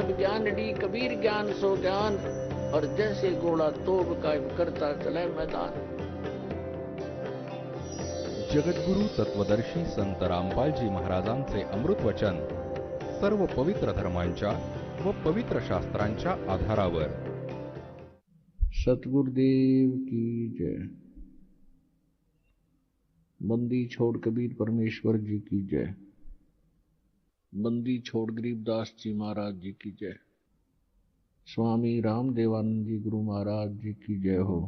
सब ज्ञान डी कबीर ज्ञान सो ज्ञान, और जैसे घोड़ा तोब कायम करता चले मैदान। जगद्गुरु तत्वदर्शी संत रामपालजी महाराजांचे अमृत वचन सर्व पवित्र धर्मांच्या व पवित्र शास्त्रांच्या आधारावर। सतगुरुदेव की जय। बंदी छोड़ कबीर परमेश्वर जी की जय। बंदी छोड़ गरीबदास जी महाराज जी की जय। स्वामी रामदेवानंद जी गुरु महाराज जी की जय हो।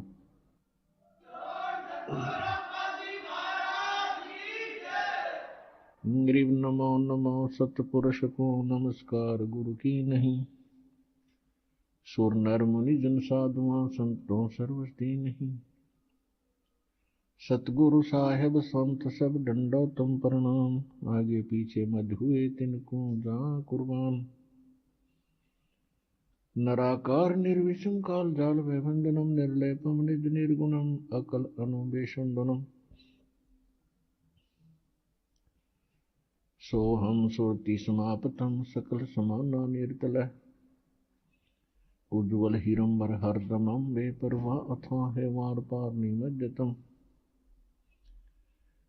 गरीब नमो नमो सतपुरुष को नमस्कार गुरु की नहीं। सुर नर मुनि जन साधुआं संतों सर्वस्ती नहीं। सतगुरु साहेब संत सब डंडो तुम प्रणाम। आगे पीछे मध हुए तिनको जा कुर्बान। नराकार निर्विषम काल जाल वैभंजनम निर्लेपम निज निर्गुणम अकल अनुबेशंदनम। सोहम सुरति समापतम सकल समाना निर्तल। उज्ज्वल हिरंबर हरदमम वे परवा अथा है वार पार निमज्जतम।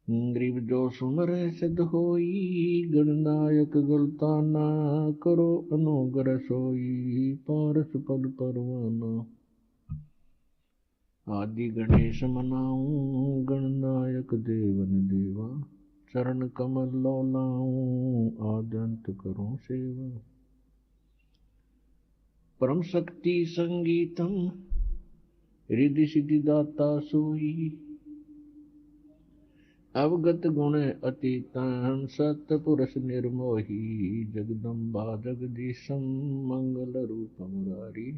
ग्रीव जो सुमर सिद्ध होई गणनायक गलता ना करो अनुग्रह सोई पारस पद परवाना। आदि गणेश मनाऊं गणनायक देवन देवा। चरण कमल लौलाऊं आद्यंत करूं सेवा। परम शक्ति संगीतम रिद्धि सिद्धि दाता सोई। अवगत गुण अतीतम सतपुरुष निर्मोही। जगदम्बा जगदीशम मंगल रूप मुरारी।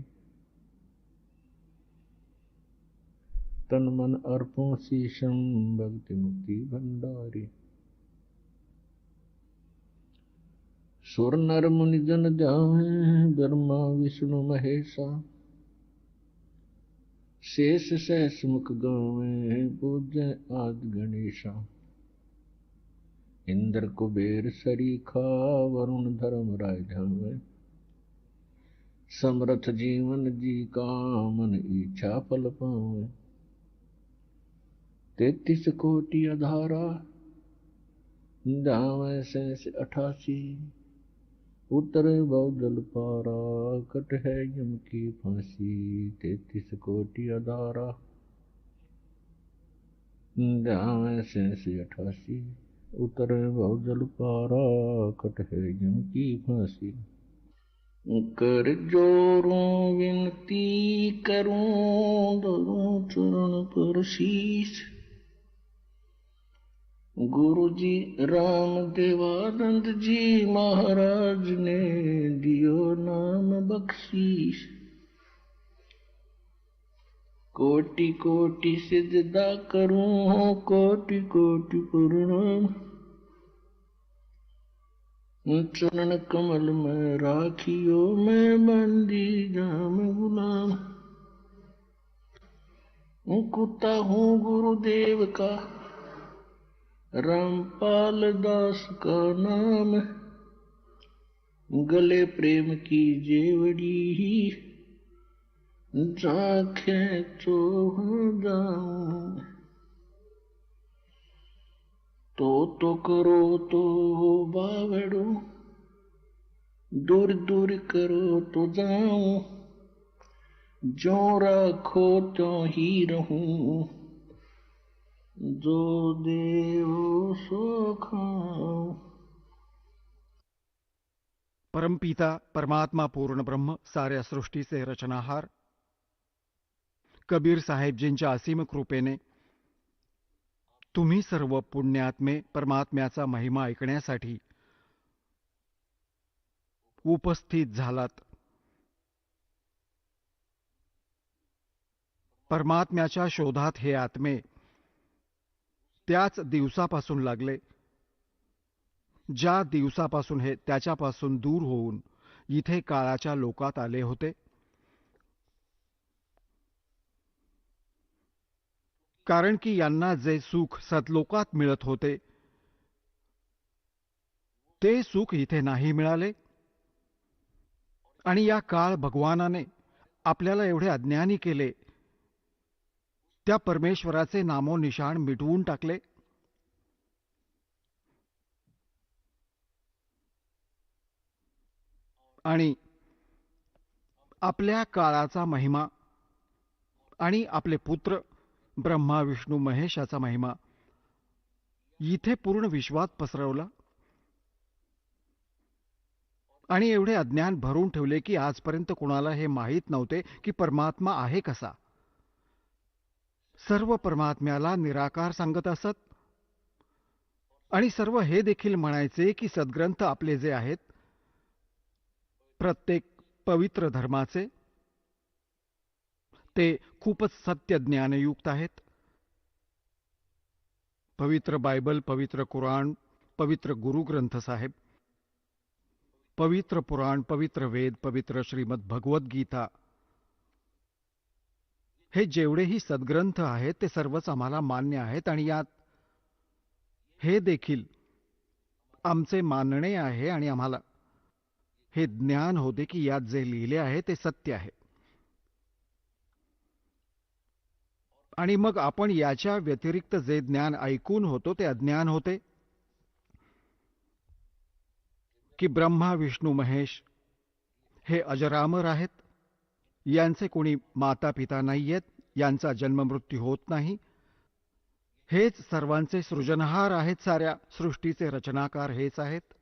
तन मन अर्पों शीशम भक्ति मुक्ति भंडारी। सुर नर मुनि जन ध्यान ब्रह्मा विष्णु महेशा। शेष सहस मुख गावे पूज्य आदि गणेशा। इंद्र कुबेर सरीखा वरुण धर्म राय ध्यावे। समर्थ जीवन जी का मन इच्छा फल पावे। 33 कोटि अधारा ध्यावे शेष 88। उतरे बहु जल पारा कट है यम की फांसी। 33 कोटि अधारा ध्यावे शेष 88। उतरे बहु जल पारा कट है यम की फांसी। कर जोरों विनती करूं धरूं चरण पर शीश। गुरु जी राम देवानंद जी महाराज ने दियो नाम बख्शीश। कोटि कोटि सिजदा करूं कोटि कोटि प्रणाम। चरण कमल में राखियो मैं बंदी जाम गुलाम। कुत्ता हूँ गुरुदेव का रामपाल दास का नाम। गले प्रेम की जेवड़ी जाखे तो जाऊं। तो करो तो बावड़ो दूर दूर करो तो जाऊं। जो राखो तो ही रहूं जो देव सो खाऊं। परमपिता परमात्मा पूर्ण ब्रह्म साऱ्या सृष्टीचे रचनाहार कबीर साहेबजींच्या असीम कृपेने तुम्ही सर्व पुण्यात्मे परमात्म्याचा महिमा ऐकण्यासाठी उपस्थित झालात। परमात्म्याच्या शोधात हे आत्मे त्याच दिवसापासून लागले ज्या दिवसापासून हे त्याच्यापासून दूर होऊन इथे काळाच्या लोकात आले होते। कारण की यांना जे सुख सतलोकात मिळत होते ते सुख इथे नाही मिळाले आणि या काळ भगवानाने आपल्याला एवढे अज्ञानी केले, त्या परमेश्वराचे नामोनिशाण मिटवून टाकले. आणि आपल्या काळाचा महिमा आणि आपले पुत्र ब्रह्मा विष्णू महेश याचा महिमा इथे पूर्ण विश्वात पसरवला. आणि एवढे अज्ञान भरून ठेवले की आजपर्यंत कोणाला हे माहीत नव्हते की परमात्मा आहे कसा. सर्व परमात्म्याला निराकार सांगत असत आणि सर्व हे देखील म्हणायचे की सद्ग्रंथ आपले जे आहेत प्रत्येक पवित्र धर्माचे ते खूपच सत्य ज्ञानयुक्त आहेत. पवित्र बायबल, पवित्र कुराण, पवित्र गुरु ग्रंथ साहेब, पवित्र पुराण, पवित्र वेद, पवित्र श्रीमद भगवत गीता, हे जेवढेही सद्ग्रंथ आहेत ते सर्वच आम्हाला मान्य आहेत. आणि यात हे देखील आमचे मानणे आहे आणि आम्हाला हे ज्ञान होते की यात जे लिहिले आहे ते सत्य आहे. आणि मग आपण याच्या व्यतिरिक्त जे ज्ञान ऐकून होतो ते अज्ञान होते की ब्रह्मा विष्णू महेश हे अजरामर आहेत, यांचे कोणी माता पिता नाहीयेत, यांचा जन्ममृत्यू होत नाही, हेच सर्वांचे सृजनहार आहेत, साऱ्या सृष्टीचे रचनाकार हेच आहेत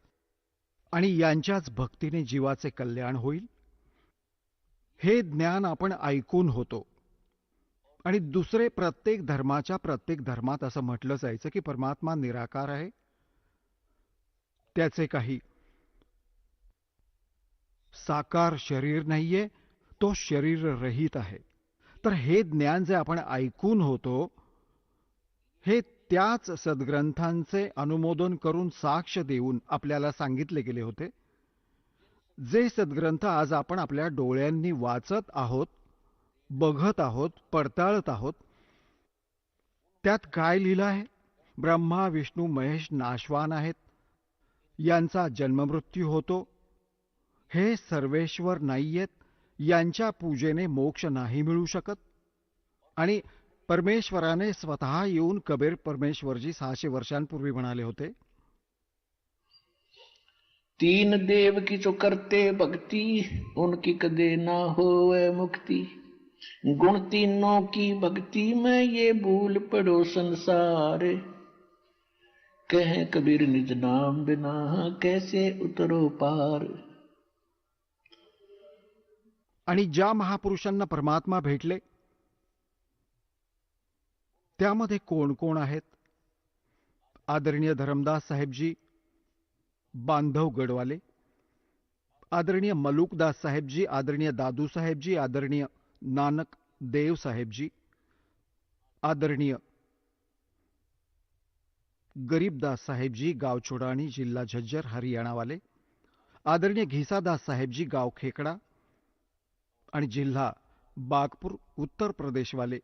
आणि यांच्याच भक्तीने जीवाचे कल्याण होईल. हे ज्ञान आपण ऐकून होतो. आणि दुसरे प्रत्येक धर्मात असं म्हटलं जायचं की परमात्मा निराकार आहे, त्याचे काही साकार शरीर नाहीये, तो शरीर रहित आहे. तर हे ज्ञान जे आपण ऐकून होतो हे त्याच सद्ग्रंथांचे अनुमोदन करून साक्ष देऊन आपल्याला सांगितले गेले होते. जे सद्ग्रंथ आज आपण आपल्या डोळ्यांनी वाचत आहोत, बघत आहोत, पडताळत आहोत, त्यात काय लिहिलं आहे? ब्रह्मा विष्णू महेश नाशवान आहेत, यांचा जन्ममृत्यू होतो, हे सर्वेश्वर नाहीयेत, यांच्या पूजेने मोक्ष नाही मिळू शकत. आणि परमेश्वराने स्वतः येऊन कबीर परमेश्वरजी 600 वर्षांपूर्वी म्हणाले होते, तीन देव की जो करते भक्ति उनकी कदे ना होवे मुक्ति, गुण तीनों की भक्ति में ये भूल पड़ो संसार, कहे कबीर निज नाम बिना कैसे उतरो पार. आणि ज्या महापुरुषांना परमात्मा भेटले त्यामध्ये कोण कोण आहेत? आदरणीय धरमदास साहेबजी बांधव गडवाले, आदरणीय मलुकदास साहेबजी, आदरणीय दादू साहेबजी, आदरणीय नानक देव साहेबजी, आदरणीय गरीबदास साहेबजी गाव छोडाणी जिल्हा झज्जर हरियाणा वाले, आदरणीय घिसादास साहेबजी गाव खेकडा आणि जिल्हा बागपूर उत्तर प्रदेश वाले,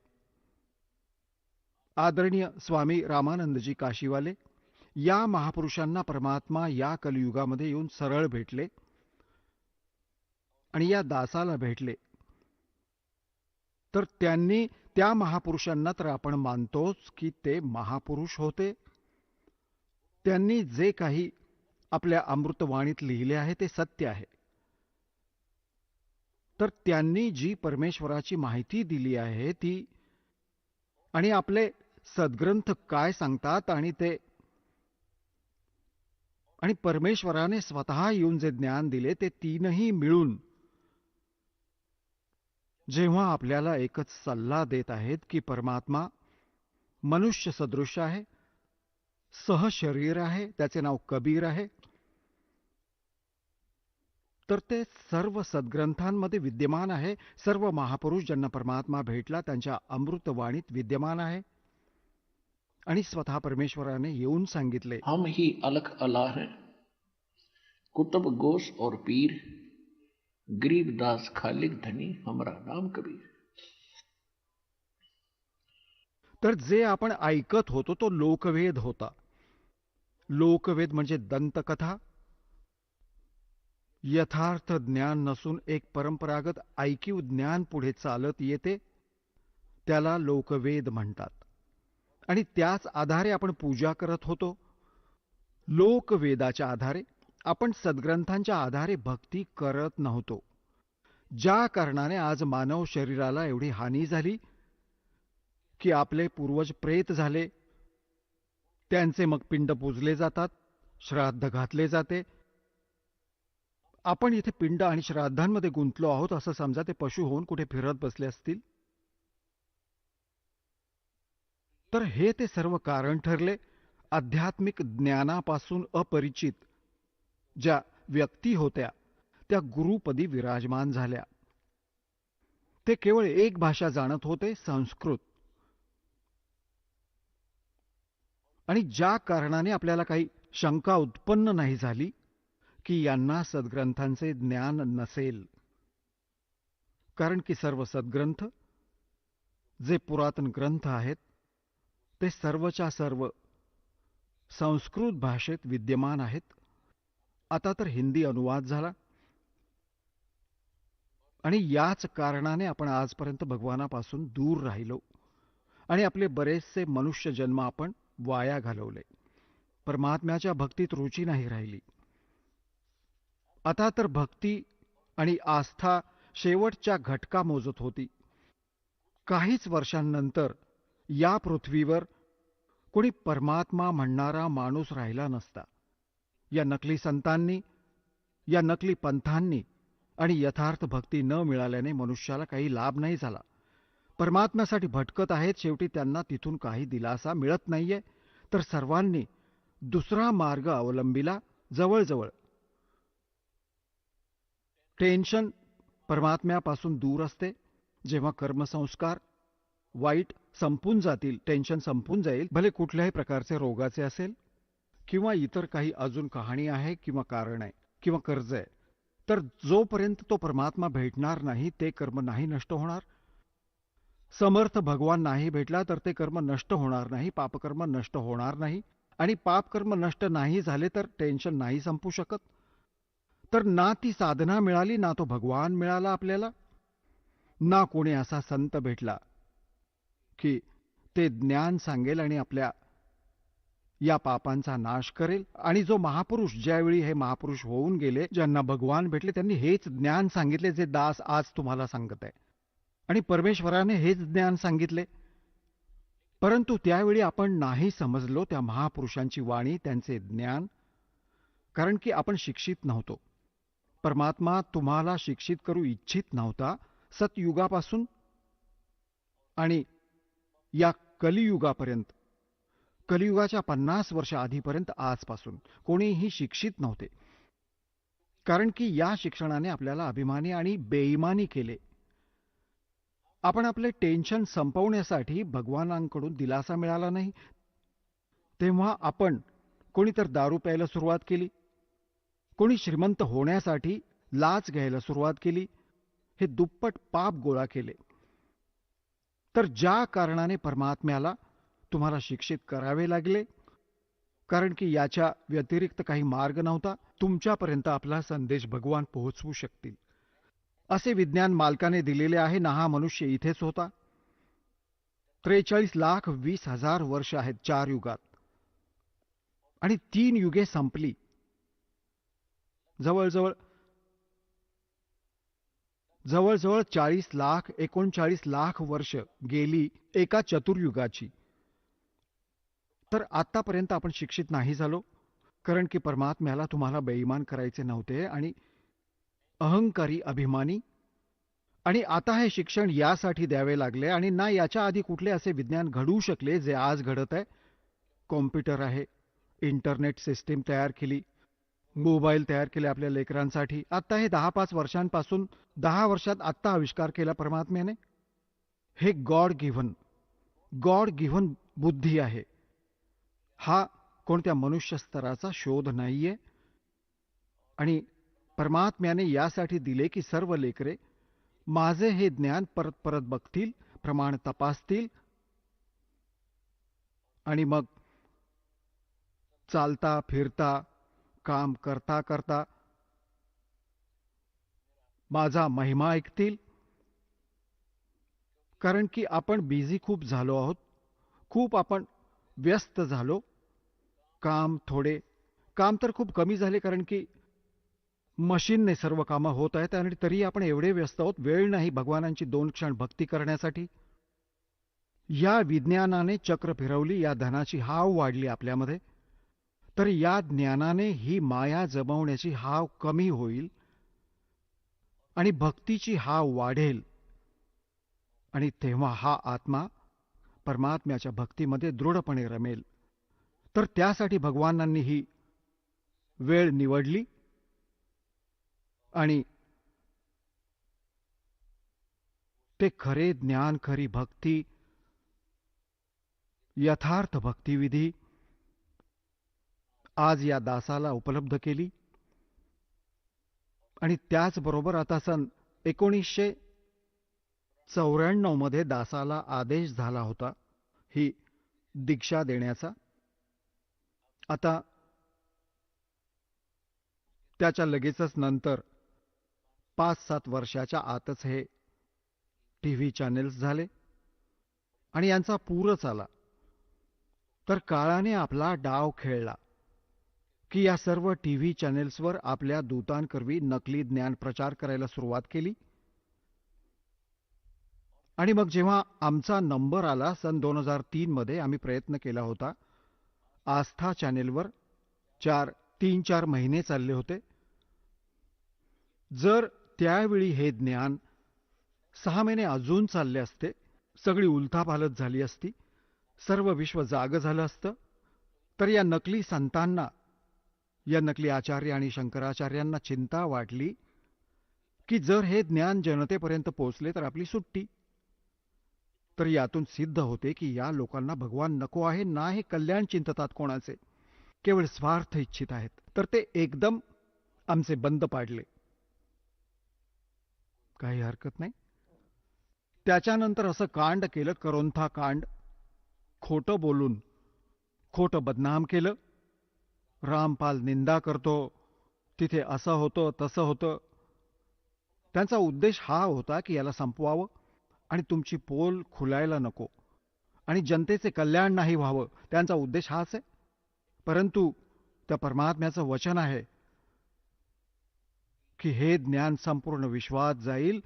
आदरणीय स्वामी रामानंदजी काशीवाले, या महापुरुषांना परमात्मा या कलियुगामध्ये येऊन सरळ भेटले आणि या दासाला भेटले. तर त्यांनी त्या महापुरुषांना तर आपण मानतोच की ते महापुरुष होते. त्यांनी जे काही आपल्या अमृतवाणीत लिहिले आहे ते सत्य आहे. तर त्यांनी जी परमेश्वराची माहिती दिली आहे ती, आणि आपले सद्ग्रंथ काय सांगतात आणि ते, आणि परमेश्वराने स्वतः येऊन जे ज्ञान दिले ते तीनही मिळून जेव्हा आपल्याला एकच सल्ला देत आहेत की परमात्मा मनुष्य सदृश आहे, सहशरीर आहे, त्याचे नाव कबीर आहे, तर ते सर्व सद्ग्रंथांमध्ये विद्यमान आहे. सर्व महापुरुष ज्यांना परमात्मा भेटला त्यांच्या अमृतवाणीत विद्यमान आहे. आणि स्वतः परमेश्वराने येऊन सांगितले, हम ही अलख अला हैं, कुतुब गोस और पीर, गरीबदास खालिक धनी, हमारा नाम कबीर. तर जे आपण ऐकत होतो तो लोकवेद होता. लोकवेद म्हणजे दंतकथा. यथार्थ ज्ञान नसून एक परंपरागत ऐकीव ज्ञान पुढे चालत येते, त्याला लोकवेद म्हणतात. आणि त्याच आधारे आपण पूजा करत होतो. लोकवेदाच्या आधारे, आपण सद्ग्रंथांच्या आधारे भक्ती करत नव्हतो. ज्या कारणाने आज मानव शरीराला एवढी हानी झाली की आपले पूर्वज प्रेत झाले, त्यांचे मग पिंड पूजले जातात, श्राद्ध घातले जाते. आपण इथे पिंड आणि श्राद्धांमध्ये गुंतलो आहोत असं समजा ते पशु होऊन कुठे फिरत बसले असतील. तर हे ते सर्व कारण ठरले. आध्यात्मिक ज्ञानापासून अपरिचित ज्या व्यक्ती होत्या त्या गुरुपदी विराजमान झाल्या. ते केवळ एक भाषा जाणत होते, संस्कृत. आणि ज्या कारणाने आपल्याला काही शंका उत्पन्न नाही झाली की यांना सद्ग्रंथांचे ज्ञान नसेल. कारण की सर्व सद्ग्रंथ जे पुरातन ग्रंथ आहेत ते सर्वच्या सर्व संस्कृत भाषेत विद्यमान आहेत. आता तर हिंदी अनुवाद झाला. आणि याच कारणाने आपण आजपर्यंत भगवानापासून दूर राहिलो आणि आपले बरेचसे मनुष्य जन्म आपण वाया घालवले. परमात्म्याच्या भक्तीत रुची नाही राहिली. आता तर भक्ती आणि आस्था शेवटच्या घटका मोजत होती. काहीच वर्षांनंतर या पृथ्वीवर कोणी परमात्मा म्हणणारा माणूस राहिला नसता. या नकली संतांनी, या नकली पंथांनी आणि यथार्थ भक्ती न मिळाल्याने मनुष्याला काही लाभ नाही झाला. परमात्म्यासाठी भटकत आहेत, शेवटी त्यांना तिथून काही दिलासा मिळत नाहीये. तर सर्वांनी दुसरा मार्ग अवलंबिला. जवळजवळ टेन्शन परमात्म्यापासून दूर असते. जेव्हा कर्मसंस्कार वाईट संपून जातील, टेन्शन संपून जाईल, भले कुठल्याही प्रकारचे रोगाचे असेल किंवा इतर काही अजून कहाणी आहे किंवा कारण आहे किंवा कर्ज आहे, तर जोपर्यंत तो परमात्मा भेटणार नाही ते कर्म नाही नष्ट होणार. समर्थ भगवान नाही भेटला तर ते कर्म नष्ट होणार नाही, पापकर्म नष्ट होणार नाही. आणि पापकर्म नष्ट नाही झाले तर टेन्शन नाही संपू शकत. तर ना ती साधना मिळाली, ना तो भगवान मिळाला आपल्याला, ना कोणी असा संत भेटला की ते ज्ञान सांगेल आणि आपल्या या पापांचा नाश करेल. आणि जो महापुरुष, ज्यावेळी हे महापुरुष होऊन गेले, ज्यांना भगवान भेटले, त्यांनी हेच ज्ञान सांगितले जे दास आज तुम्हाला सांगत आहे. आणि परमेश्वराने हेच ज्ञान सांगितले. परंतु त्यावेळी आपण नाही समजलो त्या महापुरुषांची वाणी, त्यांचे ज्ञान, कारण की आपण शिक्षित नव्हतो. परमात्मा तुम्हाला शिक्षित करू इच्छित नव्हता. सतयुगापासून आणि या कलियुगापर्यंत, कलियुगाच्या 50 वर्ष आधीपर्यंत आजपासून कोणीही शिक्षित नव्हते. कारण की या शिक्षणाने आपल्याला अभिमानी आणि बेईमानी केले. आपण आपले टेन्शन संपवण्यासाठी भगवानांकडून दिलासा मिळाला नाही, तेव्हा आपण कोणी तर दारू प्यायला सुरुवात केली, कोणी श्रीमंत होण्यासाठी लाच घ्यायला सुरुवात केली, हे दुप्पट पाप गोळा केले. तर ज्या कारणाने परमात्म्याला तुम्हाला शिक्षित करावे लागले, कारण की याच्या व्यतिरिक्त काही मार्ग नव्हता. तुमच्यापर्यंत आपला संदेश भगवान पोहोचवू शकतील असे विज्ञान मालकाने दिलेले आहे ना. हा मनुष्य इथेच होता. 43,20,000 वर्ष आहेत 4 युगात. आणि 3 युगे संपली. जवळजवळ 39 लाख वर्ष गेली एका चतुर्युगाची. तर आतापर्यंत आपण शिक्षित नाही झालो, कारण की परमात्म्याला तुम्हाला बेईमान करायचे नव्हते आणि अहंकारी, अभिमानी. आणि आता हे शिक्षण यासाठी द्यावे लागले. आणि ना याच्या आधी कुठले असे विज्ञान घडू शकले जे आज घडत आहे. कॉम्प्युटर आहे, इंटरनेट सिस्टीम तयार केली, मोबाईल तयार केले आपल्या लेकरांसाठी. आता हे 10-5 वर्षांपासून, 10 वर्षात आत्ता आविष्कार केला परमात्म्याने. हे गॉड गिव्हन बुद्धी आहे. हा कोणत्या मनुष्य स्तराचा शोध नाहीये. आणि परमात्म्याने यासाठी दिले की सर्व लेकरे माझे हे ज्ञान परत परत बघतील, प्रमाण तपासतील आणि मग चालता फिरता, काम करता करता माझा महिमा ऐकतील. कारण की आपण बिझी खूप झालो आहोत, खूप आपण व्यस्त झालो. काम तर खूप कमी झाले, कारण की मशीनने सर्व कामं होत आहेत आणि तरी आपण एवढे व्यस्त आहोत, वेळ नाही भगवानांची 2 क्षण भक्ती करण्यासाठी. या विज्ञानाने चक्र फिरवली, या धनाची हाव वाढली आपल्यामध्ये, तर या ज्ञानाने ही माया जमवण्याची हाव कमी होईल आणि भक्तीची हाव वाढेल. आणि तेव्हा हा आत्मा परमात्म्याच्या भक्तीमध्ये दृढपणे रमेल. तर त्यासाठी भगवानांनी ही वेळ निवडली आणि ते खरे ज्ञान, खरी भक्ती, यथार्थ भक्तिविधी आज या दासाला उपलब्ध केली. आणि त्याचबरोबर आता सन 1994 मध्ये दासाला आदेश झाला होता ही दीक्षा देण्याचा. आता त्याच्या लगेचच नंतर 5-7 वर्षाच्या आतच हे टीव्ही चॅनेल्स झाले आणि यांचा पूरच आला. तर काळाने आपला डाव खेळला की या सर्व टीव्ही चॅनेल्सवर आपल्या दूतांकरवी नकली ज्ञान प्रचार करायला सुरुवात केली. आणि मग जेव्हा आमचा नंबर आला सन 2003 मध्ये, आम्ही प्रयत्न केला होता. आस्था चॅनेलवर 3-4 महिने चालले होते. जर त्यावेळी हे ज्ञान 6 महिने अजून चालले असते, सगळी उलथापालथ झाली असती, सर्व विश्व जागं झालं असतं, तर या नकली संतांना, या नकली आचार्य आणि शंकराचार्यांना चिंता वाटली की जर हे ज्ञान जनतेपर्यंत पोहोचले तर आपली सुट्टी. तर यातून सिद्ध होते की या लोकांना भगवान नको आहे, ना हे कल्याण चिंततात कोणाचे, केवळ स्वार्थ इच्छित आहेत. तर ते एकदम आमचे बंद पाडले. काही हरकत नाही. त्याच्यानंतर असं कांड केलं, करोंथा कांड. खोटं बोलून खोटं बदनाम केलं. रामपाल निंदा करतो, तिथे असं होतं तसं होतं. त्यांचा उद्देश हा होता की याला संपवावं आणि तुमची पोल खुलायला नको आणि जनतेचे कल्याण नाही व्हावं. त्यांचा उद्देश हाच आहे. परंतु त्या परमात्म्याचं वचन आहे की हे ज्ञान संपूर्ण विश्वात जाईल,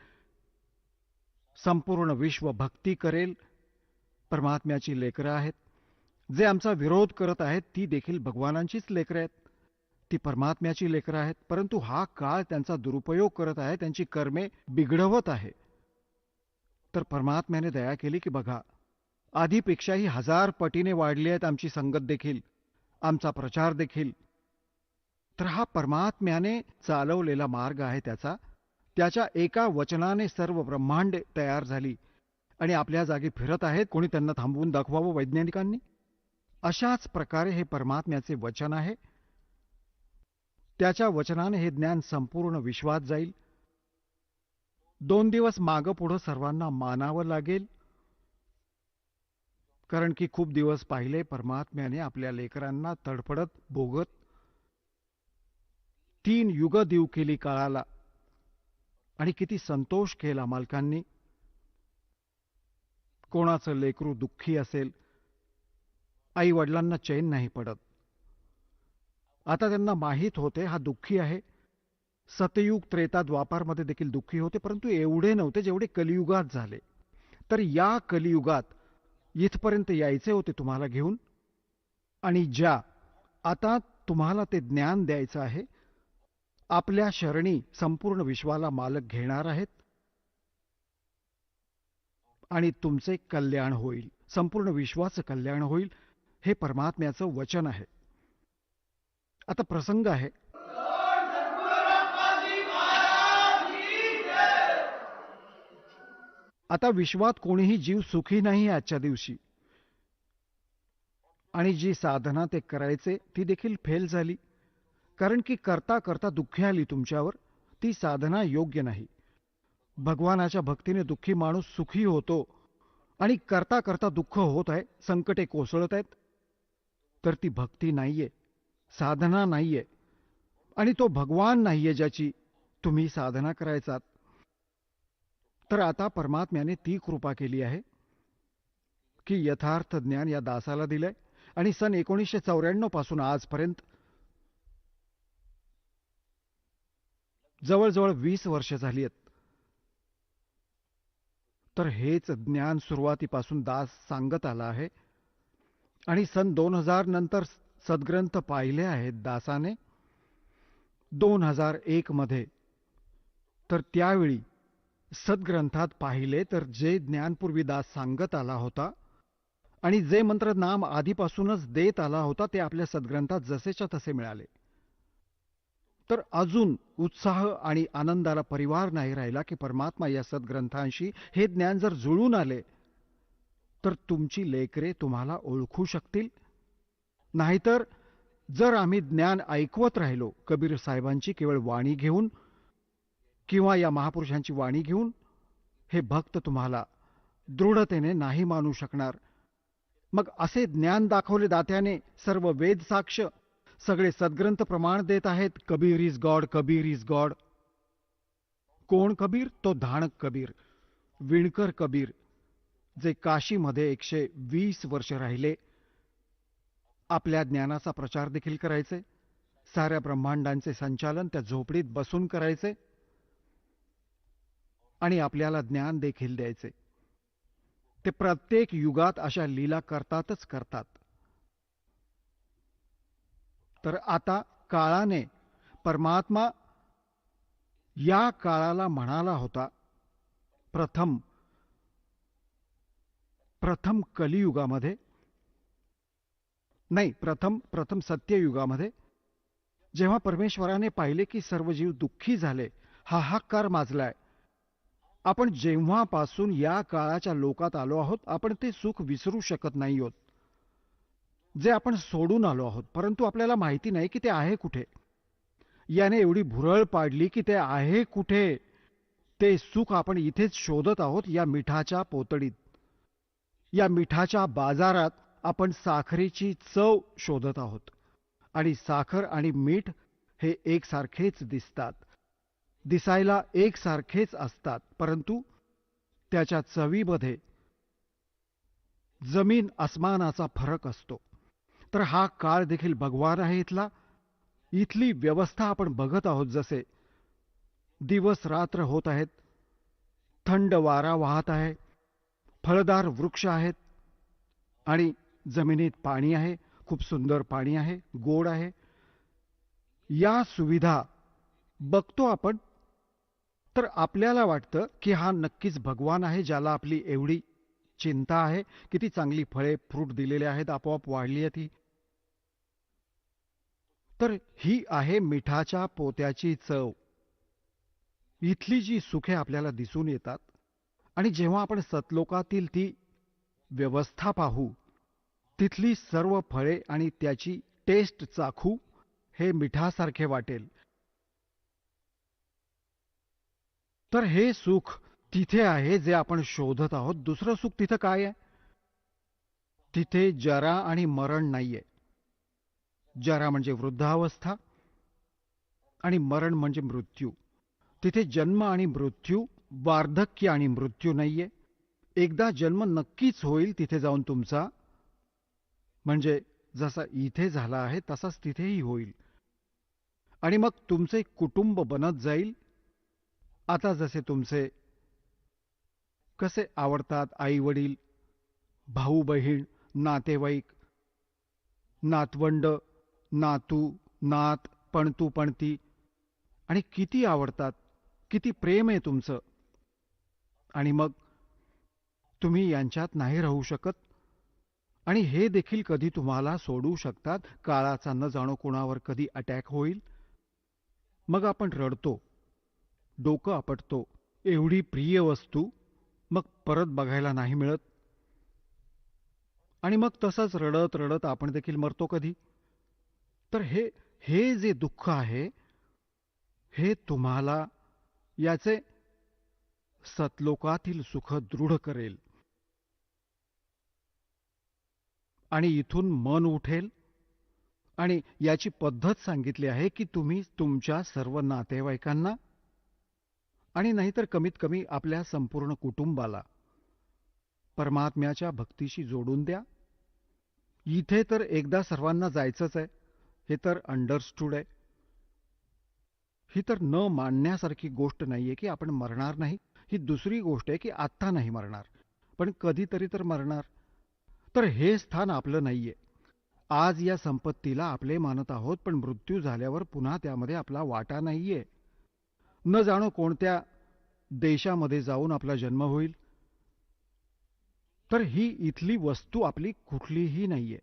संपूर्ण विश्व भक्ती करेल. परमात्म्याची लेकरं आहेत. जे आमचा विरोध करत आहेत ती देखील भगवानांचीच लेकरं आहेत, ती परमात्म्याची लेकरं आहेत. परंतु हा काळ त्यांचा दुरुपयोग करत आहे, त्यांची कर्मे बिघडवत आहे. तर परमात्म्याने दया केली की बघा, आधीपेक्षाही 1000 पटीने वाढली आहेत आमची संगत देखील, आमचा प्रचार देखील. तर हा परमात्म्याने चालवलेला मार्ग आहे त्याच्या एका वचनाने सर्व ब्रह्मांड तयार झाली आणि आपल्या जागी फिरत आहेत. कोणी त्यांना थांबवून दाखवावं वैज्ञानिकांनी? अशाच प्रकारे हे परमात्म्याचे वचन आहे. त्याच्या वचनाने हे ज्ञान संपूर्ण विश्वात जाईल. 2 दिवस मागं पुढं सर्वांना मानावं लागेल, कारण की खूप दिवस पाहिले परमात्म्याने आपल्या लेकरांना तडफडत भोगत 3 युग देऊ केली काळाला. आणि किती संतोष केला मालकांनी. कोणाचं लेकरू दुःखी असेल, आई वडिलांना चैन नाही पडत. आता त्यांना माहीत होते हा दुःखी आहे. सतयुग, त्रेता, द्वापारमध्ये देखील दुःखी होते, परंतु एवढे नव्हते जेवढे कलियुगात झाले. तर या कलियुगात इथपर्यंत यायचे होते तुम्हाला घेऊन, आणि आता तुम्हाला ते ज्ञान द्यायचं आहे. आपल्या शरणी संपूर्ण विश्वाला मालक घेणार आहेत आणि तुमचे कल्याण होईल, संपूर्ण विश्वाचं कल्याण होईल. हे परमात्म्याचं वचन आहे. आता प्रसंग आहे, आता विश्वात कोणीही जीव सुखी नाही आजच्या दिवशी. आणि जी साधना ते करायचे ती देखील फेल झाली, कारण की करता करता दुःखी आली तुमच्यावर. ती साधना योग्य नाही. भगवानाच्या भक्तीने दुःखी माणूस सुखी होतो आणि करता करता दुःख होत आहे, संकटे कोसळत आहेत. तर ती भक्ती नाहीये, साधना नाहीये, आणि तो भगवान नाहीये ज्याची तुम्ही साधना करायचात. तर आता परमात्म्याने ती कृपा केली आहे की यथार्थ ज्ञान या दासाला दिलंय आणि सन 1994 पासून आजपर्यंत जवळजवळ 20 वर्ष झाली आहेत. तर हेच ज्ञान सुरुवातीपासून दास सांगत आला आहे आणि सन 2000 नंतर सद्ग्रंथ पाहिले आहेत दासाने 2001 मध्ये. तर त्यावेळी सद्ग्रंथात पाहिले तर जे ज्ञानपूर्वी दास सांगत आला होता आणि जे मंत्र नाम आधीपासूनच देत आला होता ते आपल्या सद्ग्रंथात जसेच्या तसे मिळाले. तर अजून उत्साह आणि आनंदाला परिवार नाही राहिला की परमात्मा या सद्ग्रंथांशी हे ज्ञान जर जुळून आले तर तुमची लेकरे तुम्हाला ओळखू शकतील. नाहीतर जर आम्ही ज्ञान ऐकवत राहिलो कबीर साहेबांची केवळ वाणी घेऊन किंवा या महापुरुषांची वाणी घेऊन, हे भक्त तुम्हाला दृढतेने नाही मानू शकणार. मग असे ज्ञान दाखवले दात्याने, सर्व वेद साक्ष, सगळे सद्ग्रंथ प्रमाण देत आहेत, Kabir is God, Kabir is God. कोण कबीर? तो धाणक कबीर, विणकर कबीर, जे काशीमध्ये 120 वर्ष राहिले, आपल्या ज्ञानाचा प्रचार देखील करायचे, साऱ्या ब्रह्मांडांचे संचालन त्या झोपडीत बसून करायचे आणि आपल्याला ज्ञान देखील द्यायचे. ते प्रत्येक युगात अशा लीला करतातच करतात. तर आता काळाने परमात्मा या काळाला म्हणाला होता, प्रथम कलियुगामध्ये नाही, प्रथम सत्ययुगामध्ये जेव्हा परमेश्वराने पाहिले की सर्व जीव दुःखी झाले, हाहाकार माजलाय, आपण जेव्हापासून या काळाच्या लोकात आलो आहोत, आपण ते सुख विसरू शकत नाही आहोत, जे आपण सोडून आलो आहोत. परंतु आपल्याला माहिती नाही की ते आहे कुठे. याने एवढी भुरळ पाडली की ते आहे कुठे. ते सुख आपण इथेच शोधत आहोत, या मिठाच्या पोतडीत, या मिठाच्या बाजारात आपण साखरेची चव शोधत आहोत. आणि साखर आणि मीठ हे एकसारखेच दिसतात, दिसायला एकसारखेच असतात, परंतु त्याच्या चवीमध्ये जमीन आसमानाचा फरक असतो. तर हा काळ देखील भगवान आहे इथला. इथली व्यवस्था आपण बघत आहोत, जसे दिवस रात्र होत आहेत, थंड वारा वाहत आहे, फळदार वृक्ष आहेत आणि जमिनीत पाणी आहे, खूप सुंदर पाणी आहे, गोड आहे. या सुविधा बघतो आपण तर आपल्याला वाटतं की हा नक्कीच भगवान आहे, ज्याला आपली एवढी चिंता आहे. किती चांगली फळे फ्रूट दिलेले आहेत, आपोआप वाढली आहेत ही. तर ही आहे मिठाच्या पोत्याची चव. इथली जी सुखे आपल्याला दिसून येतात आणि जेव्हा आपण सतलोकातील ती व्यवस्था पाहू, तिथली सर्व फळे आणि त्याची टेस्ट चाखू, हे मिठासारखे वाटेल. तर हे सुख तिथे आहे जे आपण शोधत आहोत. दुसरं सुख तिथं काय आहे? तिथे जरा आणि मरण नाहीये. जरा म्हणजे वृद्धावस्था आणि मरण म्हणजे मृत्यू. तिथे जन्म आणि मृत्यू, वार्धक्य आणि मृत्यू नाहीये. एकदा जन्म नक्कीच होईल तिथे जाऊन तुमचा, म्हणजे जसा इथे झाला आहे तसाच तिथेही होईल. आणि मग तुमचे कुटुंब बनत जाईल. आता जसे तुमचे कसे आवडतात आई वडील, भाऊ बहीण, नातेवाईक, नातवंड, नातू, नात, पणतू पणती, आणि किती आवडतात, किती प्रेम आहे तुमचं. आणि मग तुम्ही यांच्यात नाही राहू शकत आणि हे देखील कधी तुम्हाला सोडू शकतात. काळाचा न जाणो कोणावर कधी अटॅक होईल. मग आपण रडतो, डोकं आपटतो, एवढी प्रिय वस्तू मग परत बघायला नाही मिळत. आणि मग तसंच रडत रडत आपण देखील मरतो कधी. तर हे जे दुःख आहे, हे तुम्हाला याचे सतलोकातील सुख दृढ करेल आणि इथून मन उठेल. आणि याची पद्धत सांगितली आहे की तुम्ही तुमच्या सर्व नातेवाईकांना आणि नाहीतर कमीत कमी आपल्या संपूर्ण कुटुंबाला परमात्म्याच्या भक्तीशी जोडून द्या. इथे तर एकदा सर्वांना जायचंच आहे, हे तर अंडरस्टूड आहे. ही तर न मानण्यासारखी गोष्ट नाहीये की आपण मरणार नाही. ही दुसरी गोष्ट आहे की आत्ता नाही मरणार, पण कधीतरी तर मरणार. तर हे स्थान आपलं नाहीये. आज या संपत्तीला आपले मानत आहोत, पण मृत्यू झाल्यावर पुन्हा त्यामध्ये आपला वाटा नाहीये. न जाणो कोणत्या देशामध्ये जाऊन आपला जन्म होईल. तर ही इथली वस्तू आपली कुठलीही नाहीये.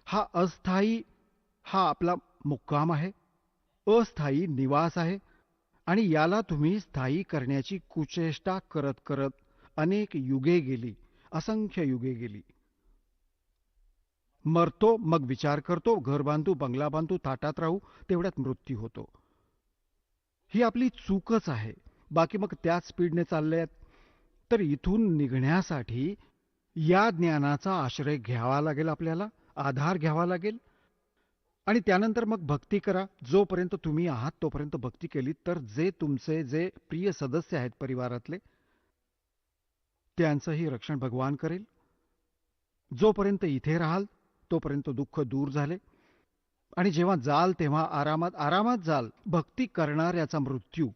हा अस्थायी, हा आपला मुक्काम आहे, अस्थायी निवास आहे. आणि याला तुम्ही स्थायी करण्याची कुचेष्टा करत करत अनेक युगे गेली, असंख्य युगे गेली. मरतो, मग विचार करतो, घर बांधू, बंगला बांधू, थाटात राहू, तेवढ्यात मृत्यू होतो. ही आपली चूकच आहे. बाकी मग त्याच स्पीडने चालले. तर इथून निघण्यासाठी या ज्ञानाचा आश्रय घ्यावा लागेल, आपल्याला आधार घ्यावा लागेल. आणि त्यानंतर मग भक्ती करा. जोपर्यंत तुम्ही आहात तोपर्यंत भक्ती केली तर जे तुमचे जे प्रिय सदस्य आहेत परिवारातले, त्यांचंही रक्षण भगवान करेल. जोपर्यंत इथे राहाल तोपर्यंत दुःख दूर झाले. आणि जेव्हा जाल तेव्हा आरामात आरामात जाल. भक्ती करणाऱ्याचा मृत्यू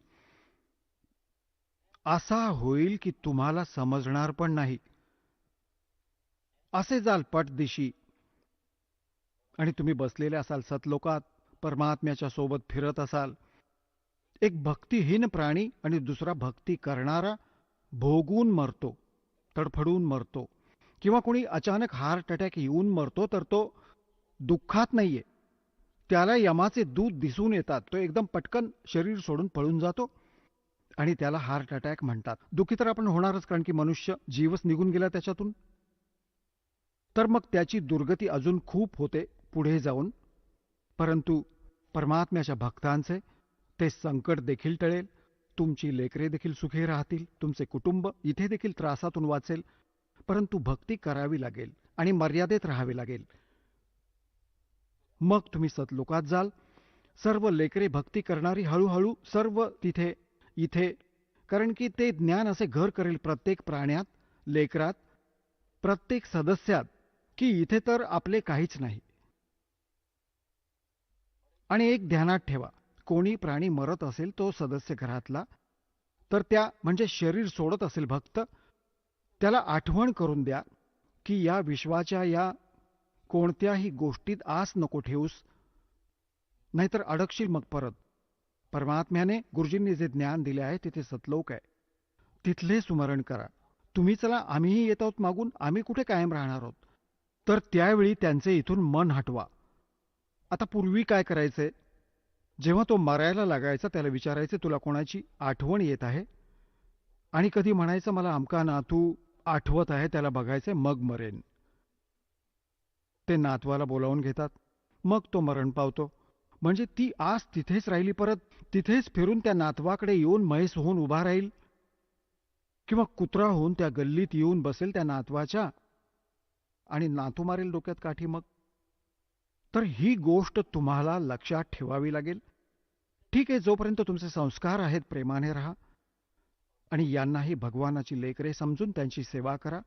असा होईल की तुम्हाला समजणार पण नाही. असे जाल पटदिशी आणि तुम्ही बसलेले असाल सतलोकात, परमात्म्याच्या सोबत फिरत असाल. एक भक्तिहीन प्राणी आणि दुसरा भक्ती करणारा भोगून मरतो, तडफडून मरतो. किंवा कोणी अचानक हार्ट अटॅक येऊन मरतो तर तो दुःखात नाहीये. त्याला यमाचे दूत दिसून येतात. तो एकदम पटकन शरीर सोडून पळून जातो आणि त्याला हार्ट अटॅक म्हणतात. दुःखी तर आपण होणारच, कारण की मनुष्य जीवच निघून गेला त्याच्यातून. तर मग त्याची दुर्गती अजून खूप होते पुढे जाऊन. परंतु परमात्म्याच्या भक्तांचे ते संकट देखील टळेल. तुमची लेकरे देखील सुखी राहतील. तुमचे कुटुंब इथे देखील त्रासातून वाचेल. परंतु भक्ती करावी लागेल आणि मर्यादेत राहावे लागेल. मग तुम्ही सतलोकात जाल. सर्व लेकरे भक्ती करणारी हळूहळू सर्व तिथे इथे, कारण की ते ज्ञान असे घर करेल प्रत्येक प्राण्यात, लेकरात, प्रत्येक सदस्यात, की इथे तर आपले काहीच नाही. आणि एक ध्यानात ठेवा, कोणी प्राणी मरत असेल तो सदस्य घरातला, तर त्या म्हणजे शरीर सोडत असेल भक्त, त्याला आठवण करून द्या की या विश्वाच्या या कोणत्याही गोष्टीत आस नको ठेवूस, नाहीतर अडकशील मग परत. परमात्म्याने गुरुजींनी जे ज्ञान दिले आहे तिथे सतलोक आहे, तिथले स्मरण करा. तुम्ही चला आम्हीही येत आहोत मागून, आम्ही कुठे कायम राहणार आहोत. तर त्यावेळी त्यांचे इथून मन हटवा. आता पूर्वी काय करायचे, जेव्हा तो मरायला लागायचा त्याला विचारायचे तुला कोणाची आठवण येत आहे, आणि कधी म्हणायचं मला अमका नातू आठवत आहे, त्याला बघायचे मग मरेन. ते नातवाला बोलावून घेतात, मग तो मरण पावतो. म्हणजे ती आस तिथेच राहिली, परत तिथेच फिरून त्या नातवाकडे येऊन म्हैस होऊन उभा राहील, किंवा कुत्रा होऊन त्या गल्लीत येऊन बसेल त्या नातवाच्या आणि नातू मारेल डोक्यात काठी मग. तर ही गोष्ट तुम्हाला लक्षात ठेवावी लागेल. ठीक आहे, जोपर्यंत तुमचे संस्कार आहेत प्रेमाने राहा आणि यांनाही भगवानाची लेकरे समजून त्यांची सेवा करा,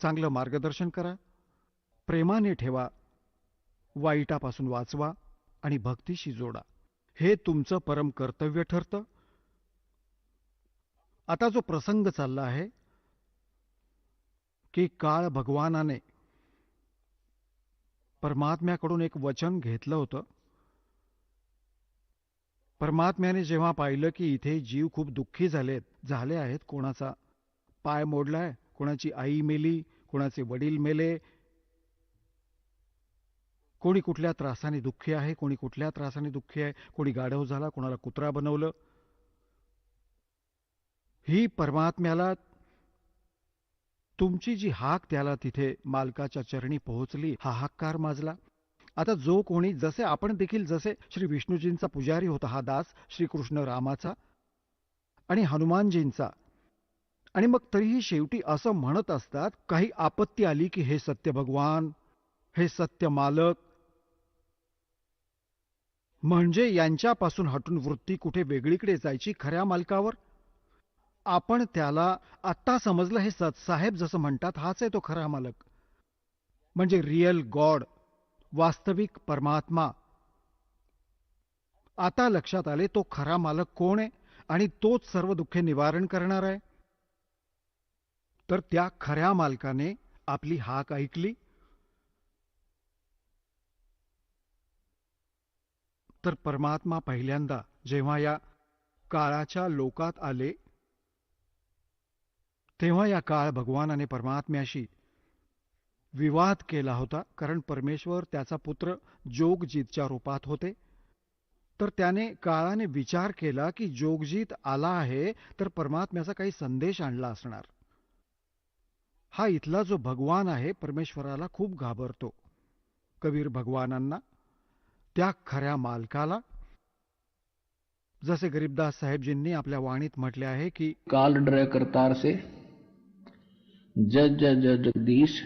चांगलं मार्गदर्शन करा, प्रेमाने ठेवा, वाईटापासून वाचवा आणि भक्तीशी जोडा. हे तुमचं परम कर्तव्य ठरतं. आता जो प्रसंग चालला आहे की काळ भगवानाने परमात्म्याकडून एक वचन घेतलं होतं. परमात्म्याने जेव्हा पाहिलं की इथे जीव खूप दुःखी झाले आहेत, कोणाचा पाय मोडलाय, कोणाची आई मेली, कोणाचे वडील मेले, कोणी कुठल्या त्रासाने दुःखी आहे, कोणी कुठल्या त्रासाने दुःखी आहे, कोणी गाढव झाला, कोणाला कुत्रा बनवलं. ही परमात्म्याला तुमची जी हाक त्याला तिथे मालकाच्या चरणी पोहोचली, हा हाककार माजला. आता जो कोणी, जसे आपण देखील, जसे श्री विष्णूजींचा पुजारी होता हा दास, श्रीकृष्ण रामाचा आणि हनुमानजींचा, आणि मग तरीही शेवटी असं म्हणत असतात, काही आपत्ती आली की हे सत्य भगवान, हे सत्य मालक. म्हणजे यांच्यापासून हटून वृत्ती कुठे वेगळीकडे जायची खऱ्या मालकावर. आपण त्याला आत्ता समजलं, हे सतसाहेब जसं म्हणतात, हाच आहे तो खरा मालक, म्हणजे रियल गॉड, वास्तविक परमात्मा. आता लक्षात आले तो खरा मालक कोण आहे आणि तोच सर्व दुःखे निवारण करणार आहे. तर त्या खऱ्या मालकाने आपली हाक ऐकली. तर परमात्मा पहिल्यांदा जेव्हा या काळाच्या लोकात आले, तेव्हा या काळ भगवानाने परमात्म्याशी विवाद केला होता, कारण परमेश्वर त्याचा पुत्र जोगजीतच्या रूपात होते. तर त्याने काळाने विचार केला की जोगजीत आला आहे तर परमात्म्याचा काही संदेश आणला असणार. हा इथला जो भगवान आहे परमेश्वराला खूप घाबरतो. कबीर भगवानांना, त्या खऱ्या मालकाला, जसे गरीबदास साहेबजींनी आपल्या वाणीत म्हटले आहे की काल डरे करतार से जज जज जगदीश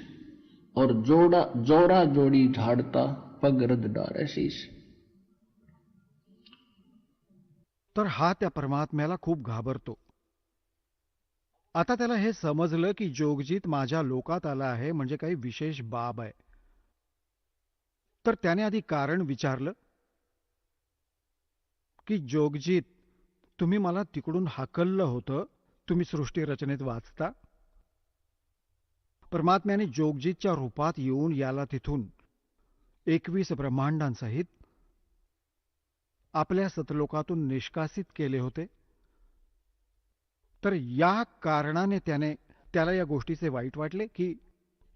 और जोड़ा जोरा जोड़ी झाड़ता पग रद डारे शीश. तर हा त्या परमात्म्याला खूप घाबरतो. आता त्याला हे समजलं की जोगजीत माझ्या लोकात आला आहे म्हणजे काही विशेष बाब आहे. तर त्याने आधी कारण विचारलं की जोगजीत, तुम्ही मला तिकडून हाकललं होतं, तुम्ही सृष्टी रचनेत वाचता. परमात्म्याने जोगजीतच्या रूपात येऊन याला तिथून 21 ब्रह्मांडांसहित आपल्या सतलोकातून निष्कासित केले होते. तर या कारणाने त्याला या गोष्टीचे वाईट वाटले की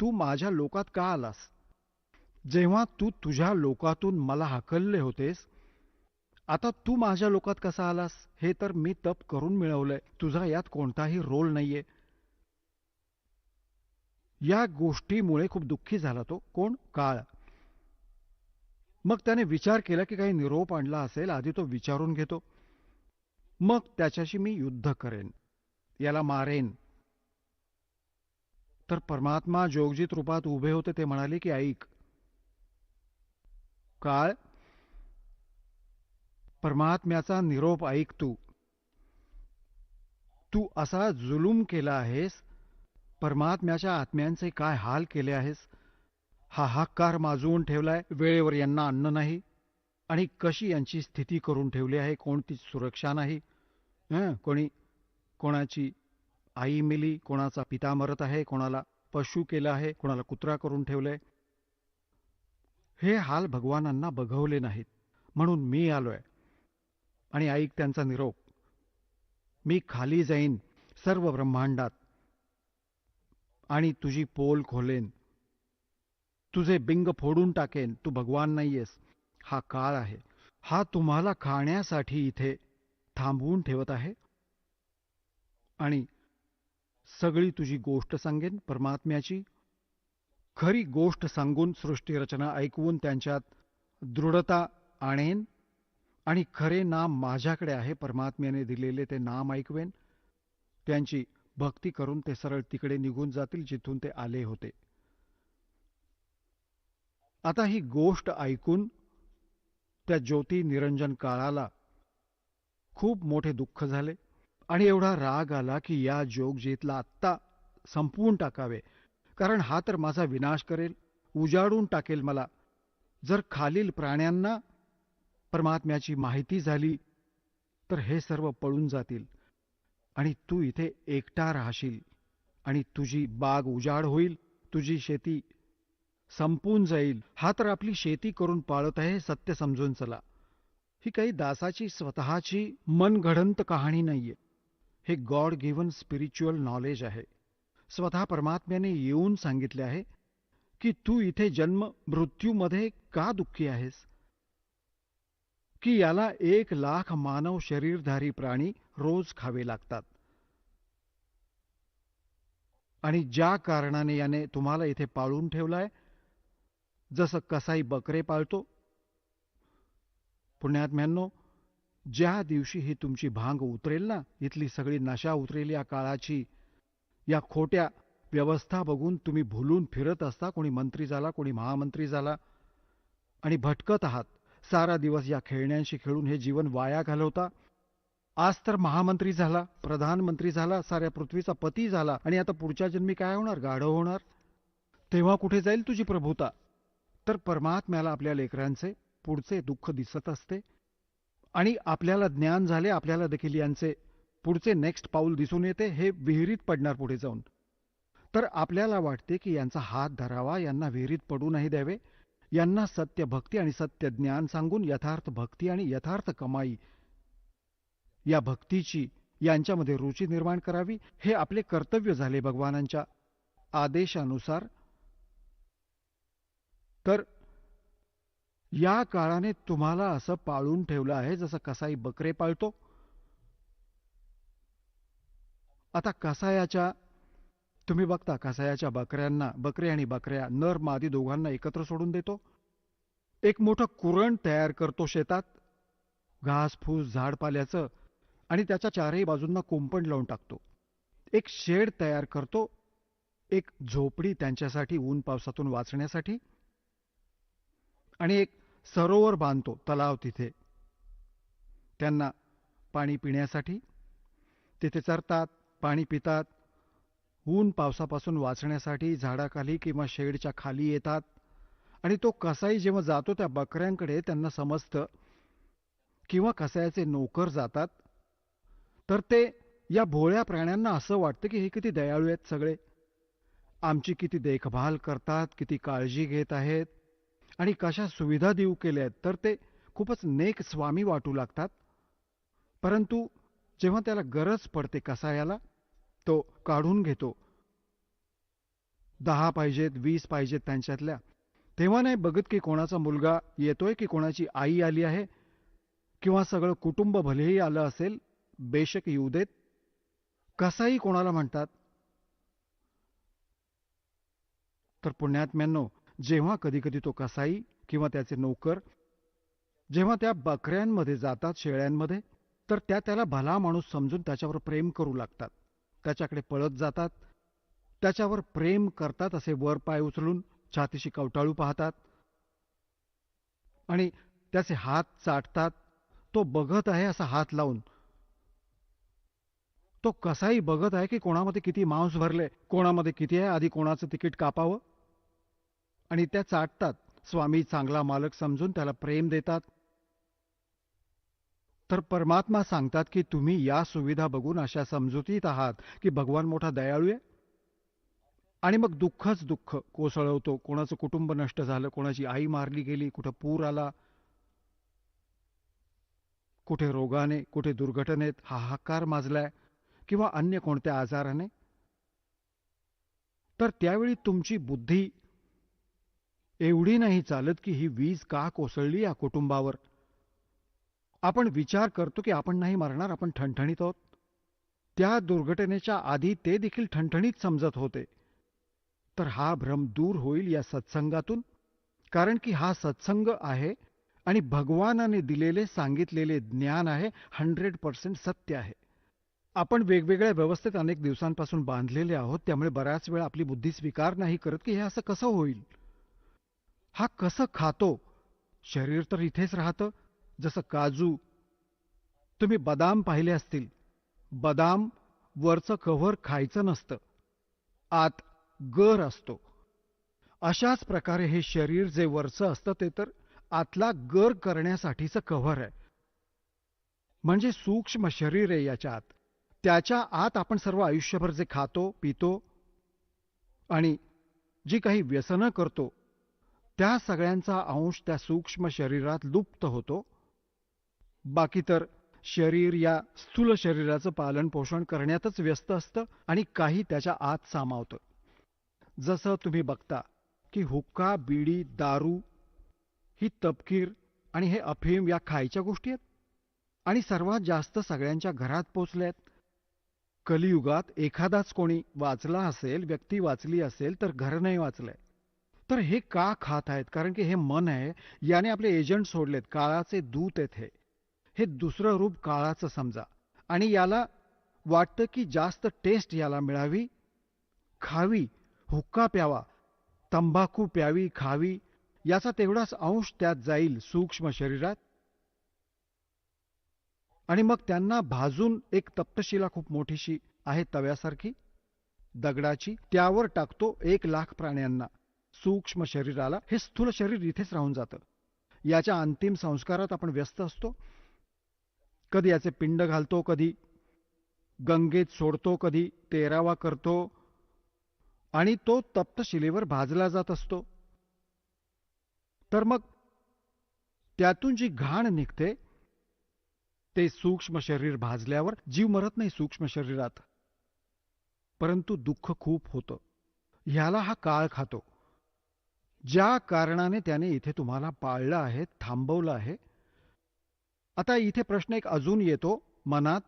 तू माझ्या लोकात का आलास? जेव्हा तू तुझ्या लोकातून मला हाकलले होतेस, आता तू माझ्या लोकात कसा आलास? हे तर मी तप करून मिळवलंय, तुझा यात कोणताही रोल नाहीये. या गोष्टीमुळे खूप दुःखी झाला तो. कोण? काळ. मग त्याने विचार केला की काही निरोप आणला असेल, आधी तो विचारून घेतो, मग त्याच्याशी मी युद्ध करेन, याला मारेन. तर परमात्मा जोगजीत रूपात उभे होते. ते म्हणाले की ऐक काळ, परमात्म्याचा निरोप ऐक. तू असा जुलूम केला आहेस, परमात्म्याच्या आत्म्यांचे काय हाल केले आहेस, हाहाकार माजवून ठेवलाय, वेळेवर यांना अन्न नाही, आणि कशी यांची स्थिती करून ठेवली आहे, कोणती सुरक्षा नाही. कोणाची आई मिली, कोणाचा पिता मरत आहे, कोणाला पशु केलं आहे, कोणाला कुत्रा करून ठेवलंय. हे हाल भगवानांना बघवले नाहीत, म्हणून मी आलोय. आणि ऐक त्यांचा निरोप, मी खाली जाईन सर्व ब्रह्मांडात आणि तुझी पोल खोलेन, तुझे बिंग फोडून टाकेन. तू भगवान नाहीयेस, हा काळ आहे. हा तुम्हाला खाण्यासाठी इथे थांबवून ठेवत आहे आणि सगळी तुझी गोष्ट सांगेन, परमात्म्याची खरी गोष्ट सांगून सृष्टीरचना ऐकवून त्यांच्यात दृढता आणेन आणि खरे नाम माझ्याकडे आहे, परमात्म्याने दिलेले ते नाम ऐकवेन. त्यांची भक्ती करून ते सरळ तिकडे निघून जातील जिथून ते आले होते. आता ही गोष्ट ऐकून त्या ज्योती निरंजन काळाला खूप मोठे दुःख झाले आणि एवढा राग आला की या जोगजीतला आत्ता संपवून टाकावे, कारण हा तर माझा विनाश करेल, उजाडून टाकेल मला. जर खालील प्राण्यांना परमात्म्याची माहिती झाली तर हे सर्व पळून जातील आणि तू इथे एकटा राहशील आणि तुझी बाग उजाड होईल, तुझी शेती संपून जाईल. हा तर आपली शेती करून पाळत आहे, सत्य समजून चला. ही काही दासाची स्वतःची मनगढंत कहाणी नाहीये, हे गॉड गिव्हन स्पिरिच्युअल नॉलेज आहे. स्वतः परमात्म्याने येऊन सांगितले आहे की तू इथे जन्म मृत्यूमध्ये का दुःखी आहेस, की याला 1,00,000 मानव शरीरधारी प्राणी रोज खावे लागतात. आणि ज्या कारणाने याने तुम्हाला इथे पाळून ठेवलाय, जसं कसाई बकरे पाळतो. पुण्यात्म्यांनो, ज्या दिवशी ही तुमची भांग उतरेल ना, इथली सगळी नशा उतरेल या काळाची, या खोट्या व्यवस्था बघून तुम्ही भुलून फिरत असता, कोणी मंत्री झाला, कोणी महामंत्री झाला, आणि भटकत आहात. सारा दिवस या खेळण्यांशी खेळून हे जीवन वाया घालवता. आज तर महामंत्री झाला, प्रधानमंत्री झाला, साऱ्या पृथ्वीचा पती झाला, आणि आता पुढच्या जन्मी काय होणार? गाढव होणार. तेव्हा कुठे जाईल तुझी प्रभुता? तर परमात्म्याला आपल्या लेकरांचे पुढचे दुःख दिसत असते, आणि आपल्याला ज्ञान झाले, आपल्याला देखील यांचे पुढचे नेक्स्ट पाऊल दिसून येते, हे विहिरीत पडणार पुढे जाऊन. तर आपल्याला वाटते की यांचा हात धरावा, यांना विहिरीत पडू नाही द्यावे, यांना सत्य भक्ती आणि सत्य ज्ञान सांगून यथार्थ भक्ती आणि यथार्थ कमाई, या भक्तीची यांच्यामध्ये रुची निर्माण करावी, हे आपले कर्तव्य झाले भगवानांच्या आदेशानुसार. तर या काळाने तुम्हाला असं पाळून ठेवलं आहे जसं कसाई बकरे पाळतो. आता कसायाच्या, तुम्ही बघता कसायाच्या बकऱ्यांना, बकरे आणि बकऱ्या, नर मादी दोघांना एकत्र सोडून देतो. एक मोठं कुरण तयार करतो शेतात, घास फूस झाडपाल्याचं, आणि त्याच्या चारही बाजूंना कुंपण लावून टाकतो. एक शेड तयार करतो, एक झोपडी त्यांच्यासाठी ऊन पावसातून वाचण्यासाठी, आणि एक सरोवर बांधतो, तलाव, तिथे त्यांना पाणी पिण्यासाठी. तिथे चरतात, पाणी पितात, ऊन पावसापासून वाचण्यासाठी झाडाखाली किंवा शेडच्या खाली येतात. आणि तो कसाई जेव्हा जातो त्या बकऱ्यांकडे, त्यांना समजतं, किंवा कसायाचे नोकर जातात, तर ते या भोळ्या प्राण्यांना असं वाटतं की हे किती दयाळू आहेत सगळे, आमची किती देखभाल करतात, किती काळजी घेत आहेत, आणि कशा सुविधा देऊ केल्या आहेत, तर ते खूपच नेक स्वामी वाटू लागतात. परंतु जेव्हा त्याला गरज पडते कसायाला, तो काढून घेतो 10 पाहिजेत, 20 पाहिजेत त्यांच्यातल्या, तेव्हा नाही बघत की कोणाचा मुलगा येतोय, की कोणाची आई आली आहे, किंवा सगळं कुटुंब भलेही आलं असेल, बेशक येऊ देत. कसाई कोणाला म्हणतात? तर पुण्यात्म्यांनो, जेव्हा कधी कधी तो कसाई किंवा त्याचे नोकर जेव्हा त्या बकऱ्यांमध्ये जातात, शेळ्यांमध्ये, तर त्याला भला माणूस समजून त्याच्यावर प्रेम करू लागतात, त्याच्याकडे पळत जातात, त्याच्यावर प्रेम करतात, असे वर पाय उचलून छातीशी कवटाळू पाहतात, आणि त्याचे हात चाटतात. तो बघत आहे असा हात लावून, तो कसाई बघत आहे की कोणामध्ये किती मांस भरले, कोणामध्ये किती आहे, आधी कोणाचं तिकीट कापावं, आणि त्या चाटतात. स्वामी चांगला मालक समजून त्याला प्रेम देतात. तर परमात्मा सांगतात की तुम्ही या सुविधा बघून अशा समजुतीत आहात की भगवान मोठा दयाळू आहे, आणि मग दुःखच दुःख कोसळवतो. कोणाचं कुटुंब नष्ट झालं, कोणाची आई मारली गेली, कुठं पूर आला, कुठे रोगाने, कुठे दुर्घटनेत हाहाकार माजलाय, किंवा अन्य कोणत्या आजाराने. तर त्यावेळी तुमची बुद्धी एवढी नाही चालत की ही वीज का कोसळली या कुटुंबावर. आपण विचार करतो की आपण नाही मरणार, आपण ठणठणीत आहोत. त्या दुर्घटनेच्या आधी ते देखील ठणठणीत समजत होते. तर हा भ्रम दूर होईल या सत्संगातून, कारण की हा सत्संग आहे आणि भगवानाने दिलेले सांगितलेले ज्ञान आहे, 100% सत्य आहे. आपण वेगवेगळ्या व्यवस्थेत अनेक दिवसांपासून बांधलेले आहोत, त्यामुळे बऱ्याच वेळा आपली बुद्धी स्वीकार नाही करत की हे असं कसं होईल, हा कसं खातो. शरीर तर इथेच राहतं, जसं काजू. तुम्ही बदाम पाहिले असतील, बदाम वरचं कव्हर खायचं नसतं, आत गर असतो. अशाच प्रकारे हे शरीर जे वरचं असतं ते तर आतला गर करण्यासाठीचं कव्हर आहे, म्हणजे सूक्ष्म शरीर आहे याच्या आत. त्याच्या आत आपण सर्व आयुष्यभर जे खातो पितो आणि जी काही व्यसनं करतो, त्या सगळ्यांचा अंश त्या सूक्ष्म शरीरात लुप्त होतो. बाकी तर शरीर या स्थूल शरीराचं पालन पोषण करण्यातच व्यस्त असतं, आणि काही त्याच्या आत सामावतं. जसं तुम्ही बघता की हुक्का, बीडी, दारू ही तपकीर आणि हे अफीम या खायच्या गोष्टी आहेत, आणि सर्वात जास्त सगळ्यांच्या घरात पोचल्यात. कलियुगात एखादाच कोणी वाचला असेल, व्यक्ती वाचली असेल, तर घर नाही वाचलंय. तर हे का खात आहेत? कारण की हे मन आहे, याने आपले एजंट सोडलेत, काळाचे दूत आहेत. हे दुसरं रूप काळाचं समजा, आणि याला वाटतं की जास्त टेस्ट याला मिळावी, खावी, हुक्का प्यावा, तंबाखू प्यावी, खावी, याचा तेवढाच अंश त्यात जाईल सूक्ष्म शरीरात. आणि मग त्यांना भाजून एक तप्तशिला खूप मोठीशी आहे तव्यासारखी दगडाची, त्यावर टाकतो 1,00,000 प्राण्यांना, सूक्ष्म शरीराला. हे स्थूल शरीर इथेच राहून जातं. याच्या अंतिम संस्कारात आपण व्यस्त असतो. कधी याचे पिंड घालतो, कधी गंगेत सोडतो, कधी तेरावा करतो, आणि तो तप्तशिलेवर भाजला जात असतो. तर मग त्यातून जी घाण निघते, ते सूक्ष्म शरीर भाजल्यावर जीव मरत नाही सूक्ष्म शरीरात, परंतु दुःख खूप होतं. ह्याला हा काळ खातो. ज्या कारणाने त्याने इथे तुम्हाला पाळलं आहे, थांबवलं आहे. आता इथे प्रश्न एक अजून येतो मनात.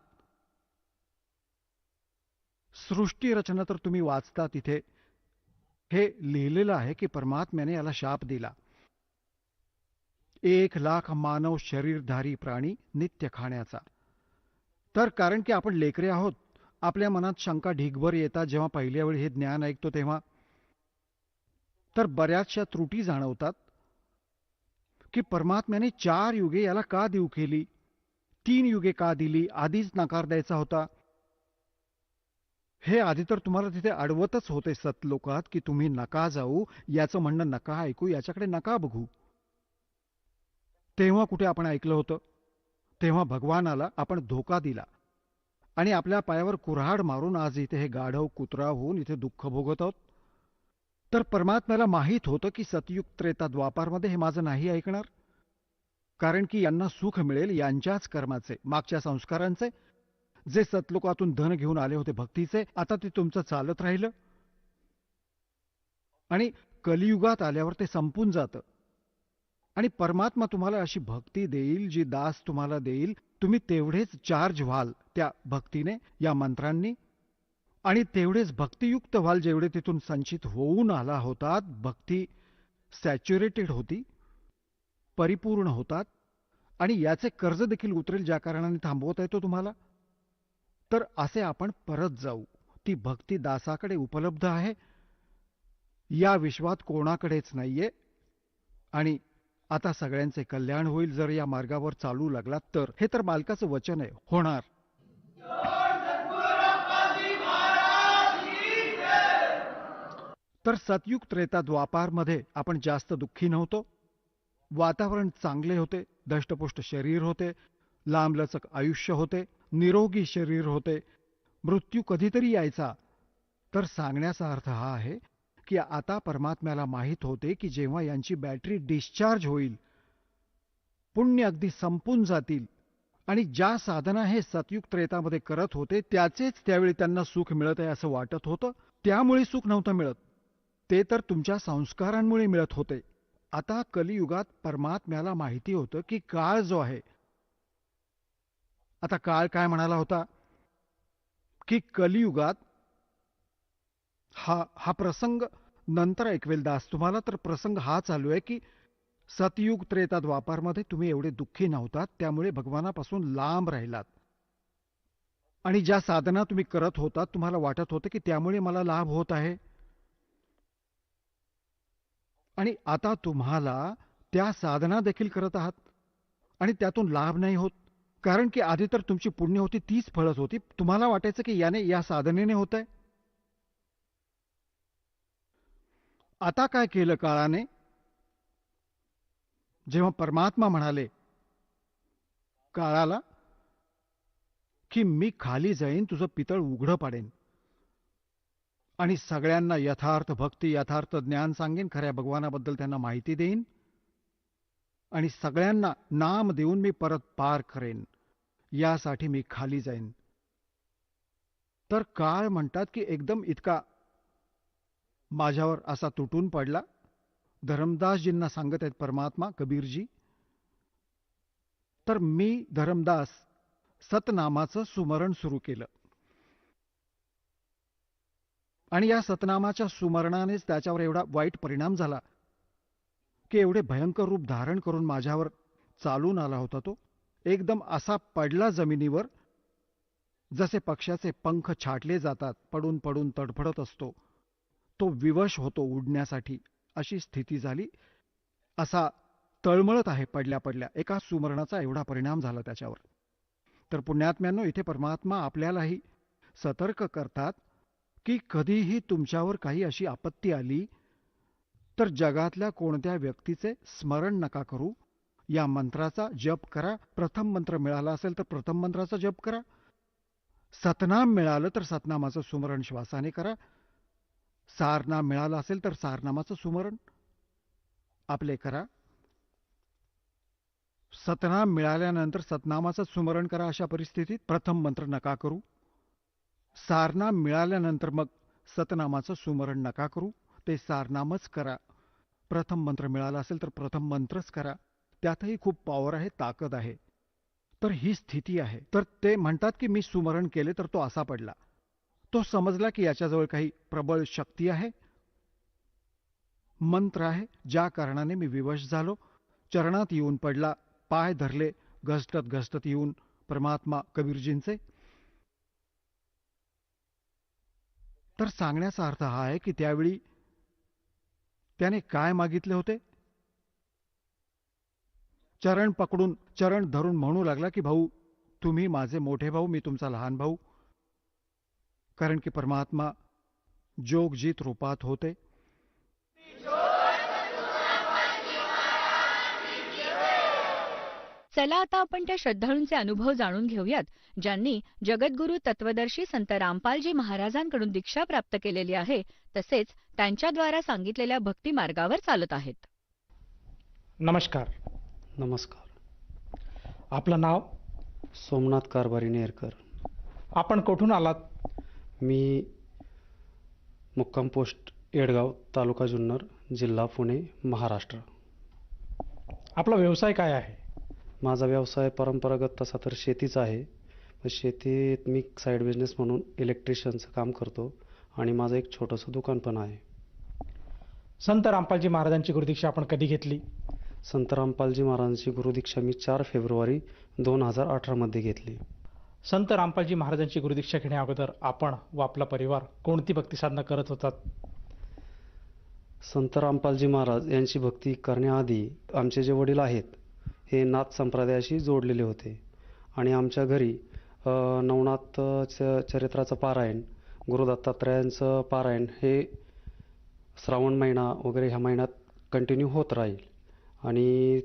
सृष्टी रचना तर तुम्ही वाचता, तिथे हे लिहिलेलं आहे की परमात्म्याने याला शाप दिला. 1,00,000 मानव शरीरधारी प्राणी नित्य खाण्याचा. तर कारण की आपण लेकरे आहोत, आपल्या मनात शंका ढीगभर येतात जेव्हा पहिल्या वेळी हे ज्ञान ऐकतो तेव्हा. तर बऱ्याचशा त्रुटी जाणवतात की परमात्म्याने 4 युगे याला का देऊ केली, 3 युगे का दिली, आधीच नकार द्यायचा होता. हे आधी तर तुम्हाला तिथे अडवतच होते सतलोकात की तुम्ही नका जाऊ, याचं म्हणणं नका ऐकू, याच्याकडे नका बघू. तेव्हा कुठे आपण ऐकलं होतं? तेव्हा भगवानाला आपण धोका दिला आणि आपल्या पायावर कुऱ्हाड मारून आज इथे हे गाढव कुत्रा होऊन इथे दुःख भोगत आहोत. तर परमात्म्याला माहीत होतं की सतयुग त्रेता द्वापारमध्ये हे माझं नाही ऐकणार, कारण की यांना सुख मिळेल यांच्याच कर्माचे, मागच्या संस्कारांचे. जे सतलोकातून धन घेऊन आले होते भक्तीचे, आता ते तुमचं चालत राहिलं आणि कलियुगात आल्यावर ते संपून जातं. आणि परमात्मा तुम्हाला अशी भक्ती देईल, जी दास तुम्हाला देईल, तुम्ही तेवढेच चार्ज व्हाल त्या भक्तीने, या मंत्रांनी, आणि तेवढेच भक्तियुक्त व्हाल जेवढे तिथून संचित होऊन आला होतात. भक्ती सॅच्युरेटेड होती, परिपूर्ण होतात, आणि याचे कर्ज देखील उतरेल ज्या कारणाने थांबवता येतो तुम्हाला. तर असे आपण परत जाऊ. ती भक्ती दासाकडे उपलब्ध आहे, या विश्वात कोणाकडेच नाहीये. आणि आता सगळ्यांचे कल्याण होईल जर या मार्गावर चालू लागलात तर. हे तर मालकाचं वचन आहे, होणार. तर सतयुग त्रेता द्वापारमध्ये आपण जास्त दुःखी नव्हतो. वातावरण चांगले होते, दष्टपुष्ट शरीर होते, लांबलचक आयुष्य होते, निरोगी शरीर होते. मृत्यू कधीतरी यायचा. तर सांगण्याचा अर्थ हा आहे की आता परमात्म्याला माहीत होते की जेव्हा यांची बॅटरी डिस्चार्ज होईल, पुण्य अगदी संपून जातील, आणि ज्या साधना हे सतयुग त्रेतामध्ये करत होते त्याचेच त्यावेळी त्यांना सुख मिळत आहे असं वाटत होतं. त्यामुळे सुख नव्हतं मिळत, ते तर तुमच्या संस्कारांमुळे मिळत होते. आता कलियुगात परमात्म्याला माहिती होतं की काळ जो आहे, आता काळ काय म्हणाला होता की कलियुगात हा प्रसंग नंतर ऐकवेल दास तुम्हाला. तर प्रसंग हा चालू आहे की सतयुग त्रेता द्वापारमध्ये तुम्ही एवढे दुःखी नव्हतात, त्यामुळे भगवानापासून लांब राहिलात. आणि ज्या साधना तुम्ही करत होतात तुम्हाला वाटत होतं की त्यामुळे मला लाभ होत आहे, आणि आता तुम्हाला त्या साधना देखील करत आहात आणि त्यातून लाभ नाही होत. कारण की आधी तर तुमची पुण्य होती, तीच फळत होती. तुम्हाला वाटायचं की या साधनेने होत आहे. आता काय केलं काळाने, जेव्हा परमात्मा म्हणाले काळाला की मी खाली जाईन, तुझं पितळ उघडं पाडेन आणि सगळ्यांना यथार्थ भक्ती, यथार्थ ज्ञान सांगेन, खऱ्या भगवानाबद्दल त्यांना माहिती देईन आणि सगळ्यांना नाम देऊन मी परत पार करेन, यासाठी मी खाली जाईन. तर काळ म्हणतात की एकदम इतका माझ्यावर असा तुटून पडला. धरमदासजींना सांगत आहेत परमात्मा, कबीरजी. तर मी धरमदास सतनामाचं सुमरण सुरू केलं आणि या सतनामाच्या सुमरणानेच त्याच्यावर एवढा वाईट परिणाम झाला की एवढे भयंकर रूप धारण करून माझ्यावर चालून आला होता तो. एकदम असा पडला जमिनीवर जसे पक्ष्याचे पंख छाटले जातात, पडून पडून तडफडत असतो, तो विवश होतो उडण्यासाठी, अशी स्थिती झाली. असा तळमळत आहे पडल्या पडल्या. एका सुमरणाचा एवढा परिणाम झाला त्याच्यावर. तर पुण्यात्म्यांनो, इथे परमात्मा आपल्यालाही सतर्क करतात की कधीही तुमच्यावर काही अशी आपत्ती आली तर जगातल्या कोणत्या व्यक्तीचे स्मरण नका करू. या मंत्राचा जप करा. प्रथम मंत्र मिळाला असेल तर प्रथम मंत्राचा जप करा. सतनाम मिळालं तर सतनामाचं सुमरण श्वासाने करा. सारनाम मिळालं असेल तर सारनामाचं सुमरण आपले करा. सतनाम मिळाल्यानंतर सतनामाचं सुमरण करा. अशा परिस्थितीत प्रथम मंत्र नका करू. सारनाम मिळाल्यानंतर मग सतनामाचं सुमरण नका करू, ते सारनामच करा. प्रथम मंत्र मिळाला असेल तर प्रथम मंत्रच करा. त्यातही खूप पॉवर आहे, ताकद आहे. तर ही स्थिती आहे. तर ते म्हणतात की मी सुमरण केले तर तो असा पडला. तो समजला की याच्याजवळ काही प्रबळ शक्ती आहे, मंत्र आहे, ज्या कारणाने मी विवश झालो. चरणात येऊन पडला, पाय धरले, घसटत घसटत येऊन परमात्मा कबीरजींचे. तर सांगण्याचा अर्थ हा आहे की त्यावेळी त्याने काय मागितले होते. चरण पकडून, चरण धरून म्हणू लागला की भाऊ, तुम्ही माझे मोठे भाऊ, मी तुमचा लहान भाऊ. कारण की परमात्मा जोगजीत रूपात होते. चला आता आपण त्या श्रद्धाळूंचे अनुभव जाणून घेऊयात, ज्यांनी जगद्गुरू तत्वदर्शी संत रामपालजी महाराजांकडून दीक्षा प्राप्त केलेली आहे, तसेच त्यांच्याद्वारा सांगितलेल्या भक्ती मार्गावर चालत आहेत. नमस्कार. नमस्कार. आपलं नाव? सोमनाथ कारभारी नेरकर. आपण कुठून आलात? मी मुक्काम पोस्ट येडगाव, तालुका जुन्नर, जिल्हा पुणे, महाराष्ट्र. आपला व्यवसाय काय आहे? माझा व्यवसाय परंपरागत तसा तर शेतीचा आहे. शेतीत मी साईड बिझनेस म्हणून इलेक्ट्रिशियनचं काम करतो आणि माझं एक छोटंसं दुकान पण आहे. संत रामपालजी महाराजांची गुरुदीक्षा आपण कधी घेतली? संत रामपालजी महाराजांची गुरुदीक्षा मी 4 फेब्रुवारी 2018 मध्ये घेतली. संत रामपालजी महाराजांची गुरुदीक्षा घेण्या अगोदर आपण व आपला परिवार कोणती भक्ती साधना करत होतात? संत रामपालजी महाराज यांची भक्ती करण्याआधी आमचे जे वडील आहेत हे नाथ संप्रदायाशी जोडलेले होते आणि आमच्या घरी नवनाथ चरित्राचं पारायण, गुरु दत्तात्रयांचं पारायण हे श्रावण महिना वगैरे ह्या महिन्यात कंटिन्यू होत राहील. आणि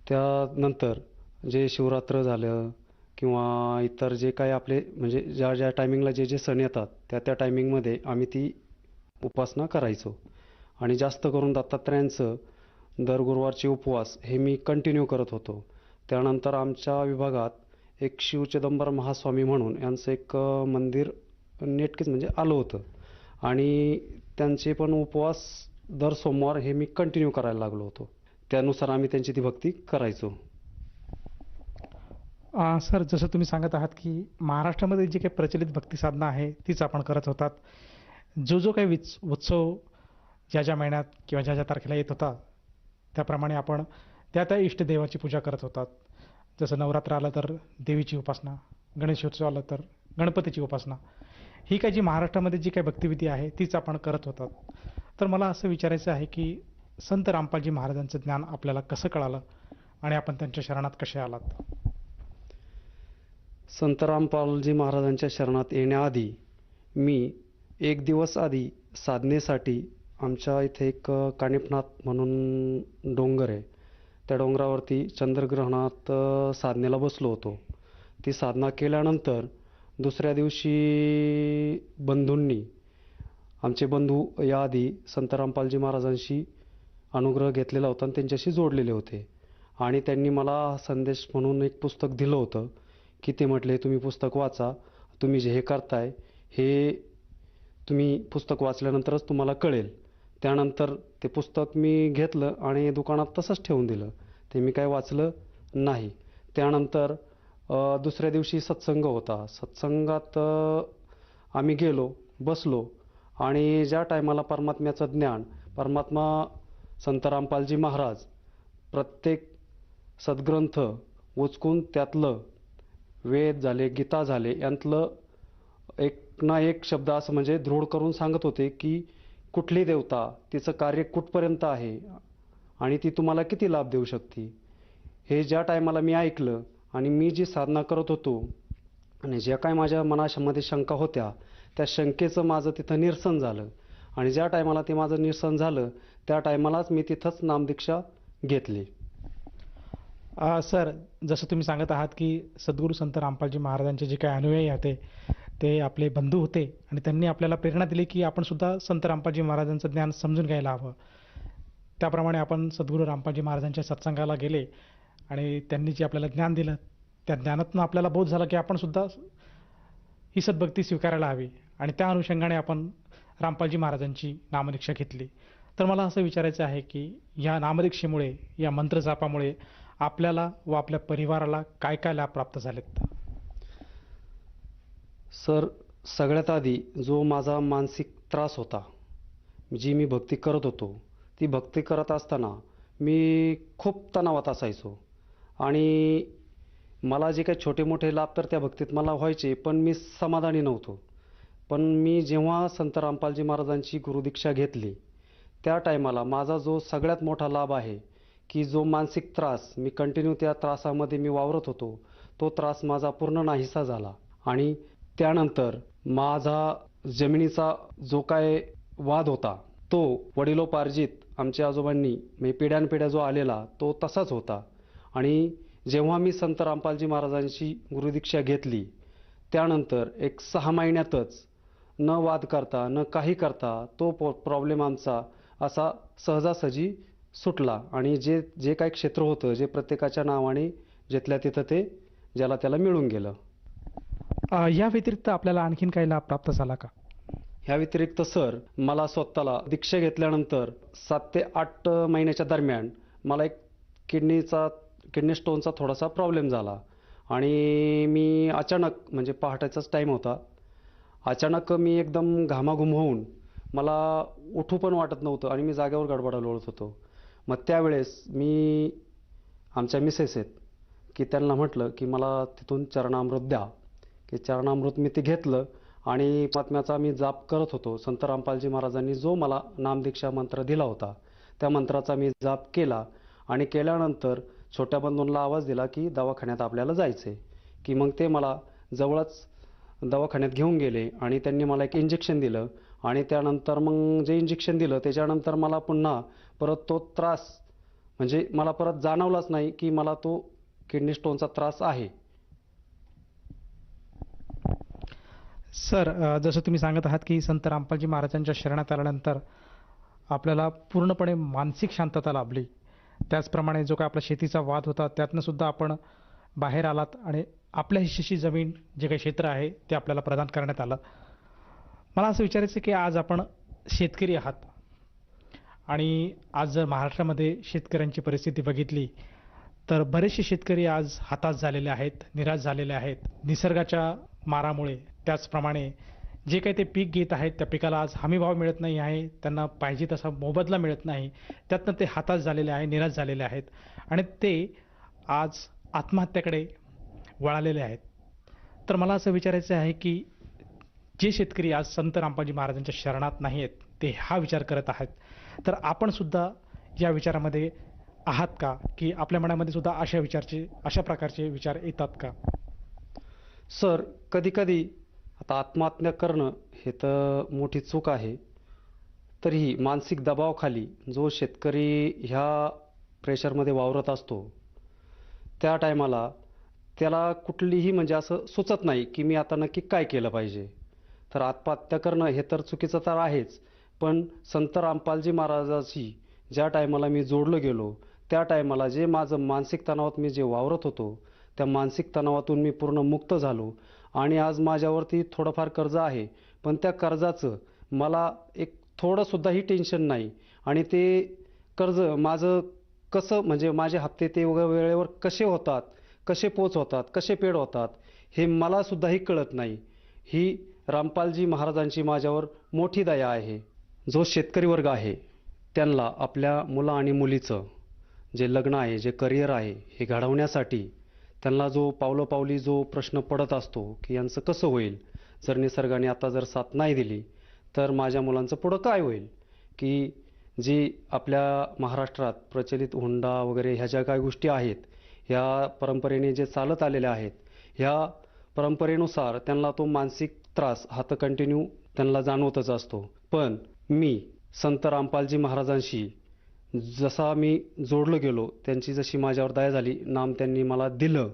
त्यानंतर जे शिवरात्र झालं किंवा इतर जे काही आपले म्हणजे ज्या ज्या टायमिंगला जे जे सण येतात त्या टायमिंगमध्ये आम्ही ती उपासना करायचो. आणि जास्त करून दत्तात्रयांचं दर गुरुवारचे उपवास हे मी कंटिन्यू करत होतो. त्यानंतर आमच्या विभागात एक शिवचिदंबर महास्वामी म्हणून यांचं एक मंदिर नेटकेच म्हणजे आलं होतं आणि त्यांचे पण उपवास दर सोमवार हे मी कंटिन्यू करायला लागलो होतो. त्यानुसार आम्ही त्यांची ती भक्ती करायचो. सर, जसं तुम्ही सांगत आहात की महाराष्ट्रामध्ये जी काही प्रचलित भक्ती साधना आहे तीच आपण करत होतात. जो काही उत्सव ज्या ज्या महिन्यात किंवा ज्या ज्या तारखेला येत होता त्याप्रमाणे आपण त्या इष्टदेवाची पूजा करत होतात. जसं नवरात्र आलं तर देवीची उपासना, गणेशोत्सव आलं तर गणपतीची उपासना. ही काही जी महाराष्ट्रामध्ये जी काही भक्तिविधी आहे तीच आपण करत होतात. तर मला असं विचारायचं आहे की संत रामपालजी महाराजांचं ज्ञान आपल्याला कसं कळालं आणि आपण त्यांच्या शरणात कसे आलात? संत रामपालजी महाराजांच्या शरणात येण्याआधी मी एक दिवस आधी साधनेसाठी आमच्या इथे एक कानिफनाथ म्हणून डोंगर आहे, त्या डोंगरावरती चंद्रग्रहणात साधनेला बसलो होतो. ती साधना केल्यानंतर दुसऱ्या दिवशी बंधूंनी, आमचे बंधू याआधी संत रामपालजी महाराजांशी अनुग्रह घेतलेला होता आणि त्यांच्याशी जोडलेले होते आणि त्यांनी मला संदेश म्हणून एक पुस्तक दिलं होतं की ते म्हटले तुम्ही पुस्तक वाचा, तुम्ही जे हे करताय हे तुम्ही पुस्तक वाचल्यानंतरच तुम्हाला कळेल. त्यानंतर ते पुस्तक मी घेतलं आणि दुकानात तसंच ठेवून दिलं. ते मी काय वाचलं नाही. त्यानंतर दुसऱ्या दिवशी सत्संग होता. सत्संगात आम्ही गेलो, बसलो आणि ज्या टायमाला परमात्म्याचं ज्ञान, परमात्मा संत रामपालजी महाराज प्रत्येक सद्ग्रंथ उचकून त्यातलं वेद झाले, गीता झाले यांतलं एक ना एक शब्द असं म्हणजे दृढ करून सांगत होते की कुठली देवता, तिचं कार्य कुठपर्यंत आहे आणि ती तुम्हाला किती लाभ देऊ शकते. हे ज्या टायमाला मी ऐकलं आणि मी जी साधना करत होतो आणि ज्या काय माझ्या मनामध्ये शंका होत्या त्या शंकेचं माझं तिथं निरसन झालं. आणि ज्या टायमाला ते माझं निरसन झालं त्या टायमालाच मी तिथंच नामदीक्षा घेतली. सर, जसं तुम्ही सांगत आहात की सद्गुरू संत रामपालजी महाराजांचे जे काही अनुयायी होते ते आपले बंधू होते आणि त्यांनी आपल्याला प्रेरणा दिली की आपण सुद्धा संत रामपालजी महाराजांचं ज्ञान समजून घ्यायला हवं. त्याप्रमाणे आपण सद्गुरू रामपालजी महाराजांच्या सत्संगाला गेले आणि त्यांनी जे आपल्याला ज्ञान दिलं त्या ज्ञानातून आपल्याला बोध झाला की आपण सुद्धा ही सद्भक्ती स्वीकारायला हवी आणि त्या अनुषंगाने आपण रामपालजी महाराजांची नामदीक्षा घेतली. तर मला असं विचारायचं आहे की या नामदीक्षेमुळे, या मंत्रजापामुळे आपल्याला व आपल्या परिवाराला काय काय लाभ प्राप्त झालेत? सर, सगळ्यात आधी जो माझा मानसिक त्रास होता, जी मी भक्ती करत होतो, ती भक्ती करत असताना मी खूप तणावात असायचो आणि मला जे काही छोटे मोठे लाभ तर त्या भक्तीत मला व्हायचे, पण मी समाधानी नव्हतो. पण मी जेव्हा संत रामपालजी महाराजांची गुरुदीक्षा घेतली त्या टायमाला माझा जो सगळ्यात मोठा लाभ आहे की जो मानसिक त्रास, मी कंटिन्यू त्या त्रासामध्ये मी वावरत होतो, तो त्रास माझा पूर्ण नाहीसा झाला. आणि त्यानंतर माझा जमिनीचा जो काय वाद होता तो वडिलोपार्जित आमच्या आजोबांनी म्हणजे पिढ्यानपिढ्या जो आलेला तो तसाच होता. आणि जेव्हा मी संत रामपालजी महाराजांची गुरुदीक्षा घेतली त्यानंतर एक 6 महिन्यातच न वाद करता न काही करता तो प्रॉब्लेम आमचा असा सहजासहजी सुटला. आणि जे काही क्षेत्र होतं जे प्रत्येकाच्या नावाने जिथल्या तिथं ते ज्याला त्याला मिळून गेलं. या व्यतिरिक्त आपल्याला आणखीन काही लाभ प्राप्त झाला का? ह्या व्यतिरिक्त सर, मला स्वतःला दीक्षा घेतल्यानंतर 7 ते 8 महिन्याच्या दरम्यान मला एक किडनी स्टोनचा थोडासा प्रॉब्लेम झाला आणि मी अचानक, म्हणजे पहाटेचाच टाईम होता, अचानक मी एकदम घामाघूम होऊन मला उठू पण वाटत नव्हतं आणि मी जागेवर गडबडा लोळत होतो. मग त्यावेळेस मी आमच्या मिसेस आहेत की त्यांना म्हटलं की मला तिथून चरणामृत द्या. की चरणामृत मी ते घेतलं आणि महात्म्याचा मी जाप करत होतो. संत रामपालजी महाराजांनी जो मला नामदीक्षा मंत्र दिला होता त्या मंत्राचा मी जाप केला आणि केल्यानंतर छोट्या बंधूंना आवाज दिला की दवाखान्यात आपल्याला जायचं आहे. की मग ते मला जवळच दवाखान्यात घेऊन गेले आणि त्यांनी मला एक इंजेक्शन दिलं आणि त्यानंतर मग जे इंजेक्शन दिलं त्याच्यानंतर मला पुन्हा परत तो त्रास, म्हणजे मला परत जाणवलाच नाही की मला तो किडनी स्टोनचा त्रास आहे. सर, जसं तुम्ही सांगत आहात की संत रामपालजी महाराजांच्या शरणात आल्यानंतर आपल्याला पूर्णपणे मानसिक शांतता लाभली. त्याचप्रमाणे जो काय आपला शेतीचा वाद होता त्यातनं सुद्धा आपण बाहेर आलात आणि आपल्या हिश्श्याची जमीन, जे काही क्षेत्र आहे ते आपल्याला प्रदान करण्यात आलं. मला असं विचारायचं की आज आपण शेतकरी आहात आणि आज जर महाराष्ट्रामध्ये शेतकऱ्यांची परिस्थिती बघितली तर बरेचसे शेतकरी आज हताश झालेले आहेत, निराश झालेले आहेत निसर्गाच्या मारामुळे. त्याचप्रमाणे जे काही ते पीक घेत आहेत त्या पिकाला आज हमीभाव मिळत नाही आहे, त्यांना पाहिजे तसा मोबदला मिळत नाही, त्यातनं ते हताश झालेले आहे, निराश झालेले आहेत आणि ते आज आत्महत्येकडे वळालेले आहेत. तर मला असं विचारायचं आहे की जे शेतकरी आज संत रामपालजी महाराजांच्या शरणात नाही आहेत ते हा विचार करत आहेत, तर आपण सुद्धा या विचारामध्ये आहात का की आपल्या मनामध्ये सुद्धा अशा प्रकारचे विचार येतात का? सर, कधीकधी आता आत्महत्या करणं हे तर मोठी चूक आहे. तरीही मानसिक दबावाखाली जो शेतकरी ह्या प्रेशरमध्ये वावरत असतो त्या टायमाला त्याला कुठलीही म्हणजे असं सुचत नाही की मी आता नक्की काय केलं पाहिजे. तर आत्महत्या करणं हे तर चुकीचं तर आहेच, पण संत रामपालजी महाराजांशी ज्या टायमाला मी जोडलो गेलो त्या टायमाला जे माझं मानसिक तणावात मी जे वावरत होतो त्या मानसिक तणावातून मी पूर्ण मुक्त झालो आणि आज माझ्यावरती थोडंफार कर्ज आहे, पण त्या कर्जाचं मला एक थोडंसुद्धाही टेन्शन नाही आणि ते कर्ज माझं कसं, म्हणजे माझे हप्ते ते वेळेवर कसे होतात, कसे होतात, कसे पेड होतात हे मलासुद्धाही कळत नाही. ही रामपालजी महाराजांची माझ्यावर मोठी दया आहे. जो शेतकरी वर्ग आहे त्यांना आपल्या मुलं आणि मुलीचं जे लग्न आहे, जे करिअर आहे हे घडवण्यासाठी त्यांना जो पावलोपावली जो प्रश्न पडत असतो की यांचं कसं होईल, जर निसर्गाने आता जर साथ नाही दिली तर माझ्या मुलांचं पुढं काय होईल. की जी आपल्या महाराष्ट्रात प्रचलित हुंडा वगैरे ह्या ज्या काही गोष्टी आहेत ह्या परंपरेने जे चालत आलेल्या आहेत ह्या परंपरेनुसार त्यांना तो मानसिक त्रास हा तर कंटिन्यू त्यांना जाणवतच असतो. पण मी संत रामपालजी महाराजांशी जसा मी जोडलो गेलो, त्यांची जशी माझ्यावर दया झाली, नाम त्यांनी मला दिलं,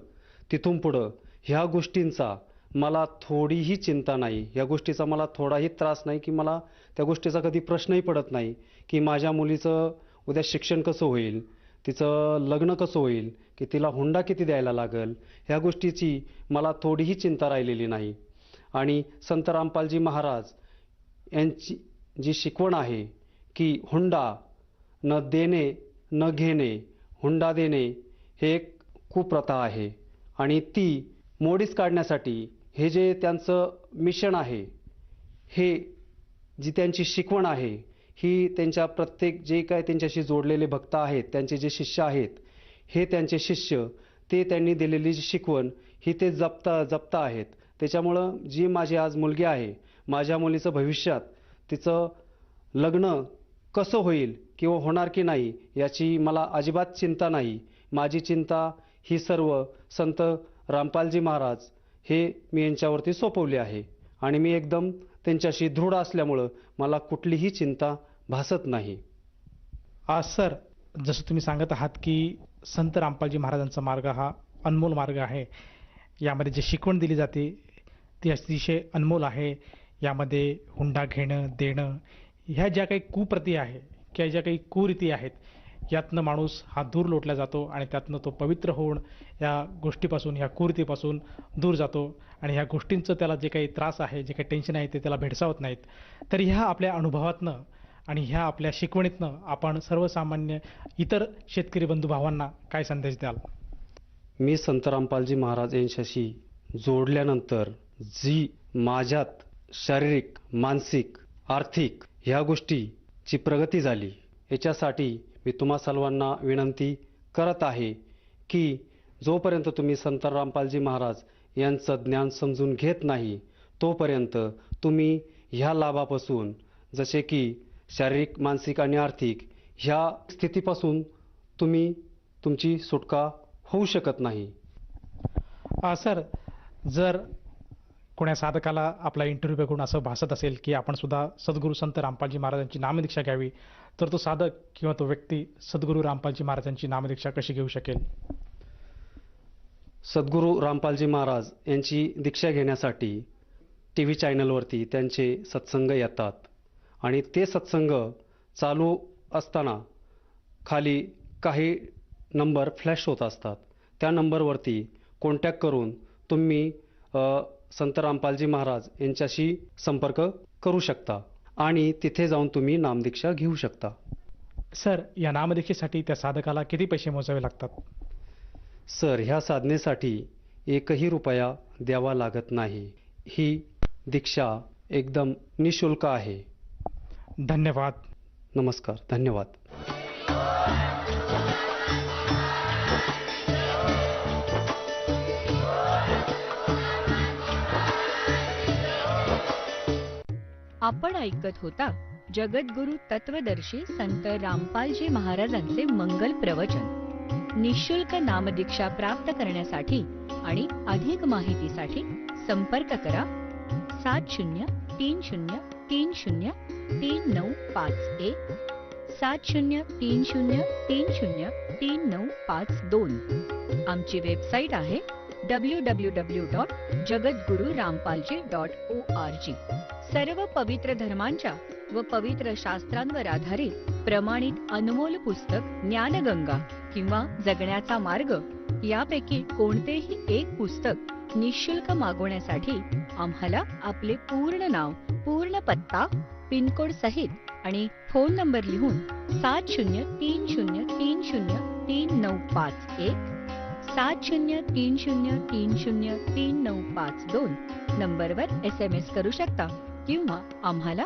तिथून पुढं ह्या गोष्टींचा मला थोडीही चिंता नाही, या गोष्टीचा मला थोडाही त्रास नाही, की मला त्या गोष्टीचा कधी प्रश्नही पडत नाही की माझ्या मुलीचं उद्या शिक्षण कसं होईल, तिचं लग्न कसं होईल, की तिला हुंडा किती द्यायला लागेल, ह्या गोष्टीची मला थोडीही चिंता राहिलेली नाही. आणि संत रामपालजी महाराज यांची जी शिकवण आहे की हुंडा न देणे न घेणे, हुंडा देणे हे एक कुप्रथा आहे आणि ती मोडीस काढण्यासाठी हे जे त्यांचं मिशन आहे, हे जी त्यांची शिकवण आहे, ही त्यांच्या प्रत्येक जे काय त्यांच्याशी जोडलेले भक्त आहेत, त्यांचे जे शिष्य आहेत, हे त्यांचे शिष्य ते त्यांनी दिलेली जी शिकवण ही ते जपता आहेत. त्याच्यामुळं जी माझी आज मुलगी आहे, माझ्या मुलीचं भविष्यात तिचं लग्न कसं होईल किंवा होणार की नाही याची मला अजिबात चिंता नाही. माझी चिंता ही सर्व संत रामपालजी महाराज हे मी यांच्यावरती सोपवली आहे आणि मी एकदम त्यांच्याशी दृढ असल्यामुळं मला कुठलीही चिंता भासत नाही. सर, जसं तुम्ही सांगत आहात की संत रामपालजी महाराजांचा मार्ग हा अनमोल मार्ग आहे. यामध्ये जी शिकवण दिली जाते ती अतिशय अनमोल आहे. यामध्ये हुंडा घेणं देणं ह्या ज्या काही कुप्रती आहे किंवा ज्या काही कुरीती आहेत, यातनं माणूस हा दूर लोटला जातो आणि त्यातनं तो पवित्र होऊन या गोष्टीपासून, ह्या कुरीतीपासून दूर जातो आणि ह्या गोष्टींचं त्याला जे काही त्रास आहे, जे काही टेन्शन आहे ते त्याला भेडसावत नाहीत. तर ह्या आपल्या अनुभवातनं आणि ह्या आपल्या शिकवणीतनं आपण सर्वसामान्य इतर शेतकरी बंधू भावांना काय संदेश द्याल? मी संत रामपालजी महाराज यांच्याशी जोडल्यानंतर जी माझ्यात शारीरिक, मानसिक, आर्थिक ह्या गोष्टीची प्रगती झाली, याच्यासाठी मी तुम्हा सर्वांना विनंती करत आहे की जोपर्यंत तुम्ही संत रामपालजी महाराज यांचं ज्ञान समजून घेत नाही, तोपर्यंत तुम्ही ह्या लाभापासून, जसे की शारीरिक, मानसिक आणि आर्थिक ह्या स्थितीपासून तुम्ही तुमची सुटका होऊ शकत नाही. सर, जर कोण्या साधकाला आपला इंटरव्ह्यू बघून असं भासत असेल की आपण सुद्धा सद्गुरू संत रामपालजी महाराजांची नामदीक्षा घ्यावी, तर तो साधक किंवा तो व्यक्ती सद्गुरू रामपालजी महाराजांची नामदीक्षा कशी घेऊ शकेल? सद्गुरू रामपालजी महाराज यांची दीक्षा घेण्यासाठी टी व्ही चॅनलवरती त्यांचे सत्संग येतात आणि ते सत्संग चालू असताना खाली काही नंबर फ्लॅश होत असतात. त्या नंबरवरती कॉन्टॅक्ट करून तुम्ही संत रामपालजी महाराज यांच्याशी संपर्क करू शकता आणि तिथे जाऊन तुम्ही नामदीक्षा घेऊ शकता. सर, या नामदीक्षेसाठी त्या साधकाला किती पैसे मोजावे लागतात? सर, ह्या साधनेसाठी एकही रुपया द्यावा लागत नाही. ही दीक्षा एकदम निशुल्क आहे. धन्यवाद. नमस्कार. धन्यवाद. आपण ऐकत होता जगद्गुरु तत्वदर्शी संत रामपालजी महाराजांचे मंगल प्रवचन. निशुल्क नामदीक्षा प्राप्त करण्यासाठी आणि अधिक माहितीसाठी संपर्क करा 7030303951 7030303952. आमची वेबसाईट आहे www.jagadgururampalji.org. सर्व पवित्र धर्मांच्या व पवित्र शास्त्रांवर आधारित प्रमाणित अनमोल पुस्तक ज्ञानगंगा किंवा जगण्याचा मार्ग यापैकी कोणतेही एक पुस्तक निशुल्क मागवण्यासाठी आम्हाला आपले पूर्ण नाव, पूर्ण पत्ता, पिनकोड सहित आणि फोन नंबर लिहून 7030303951 7030303952 नंबरवर SMS करू शकता किंवा आम्हाला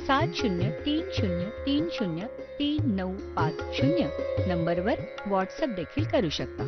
7030303950 नंबरवर व्हॉट्सअप देखील करू शकता.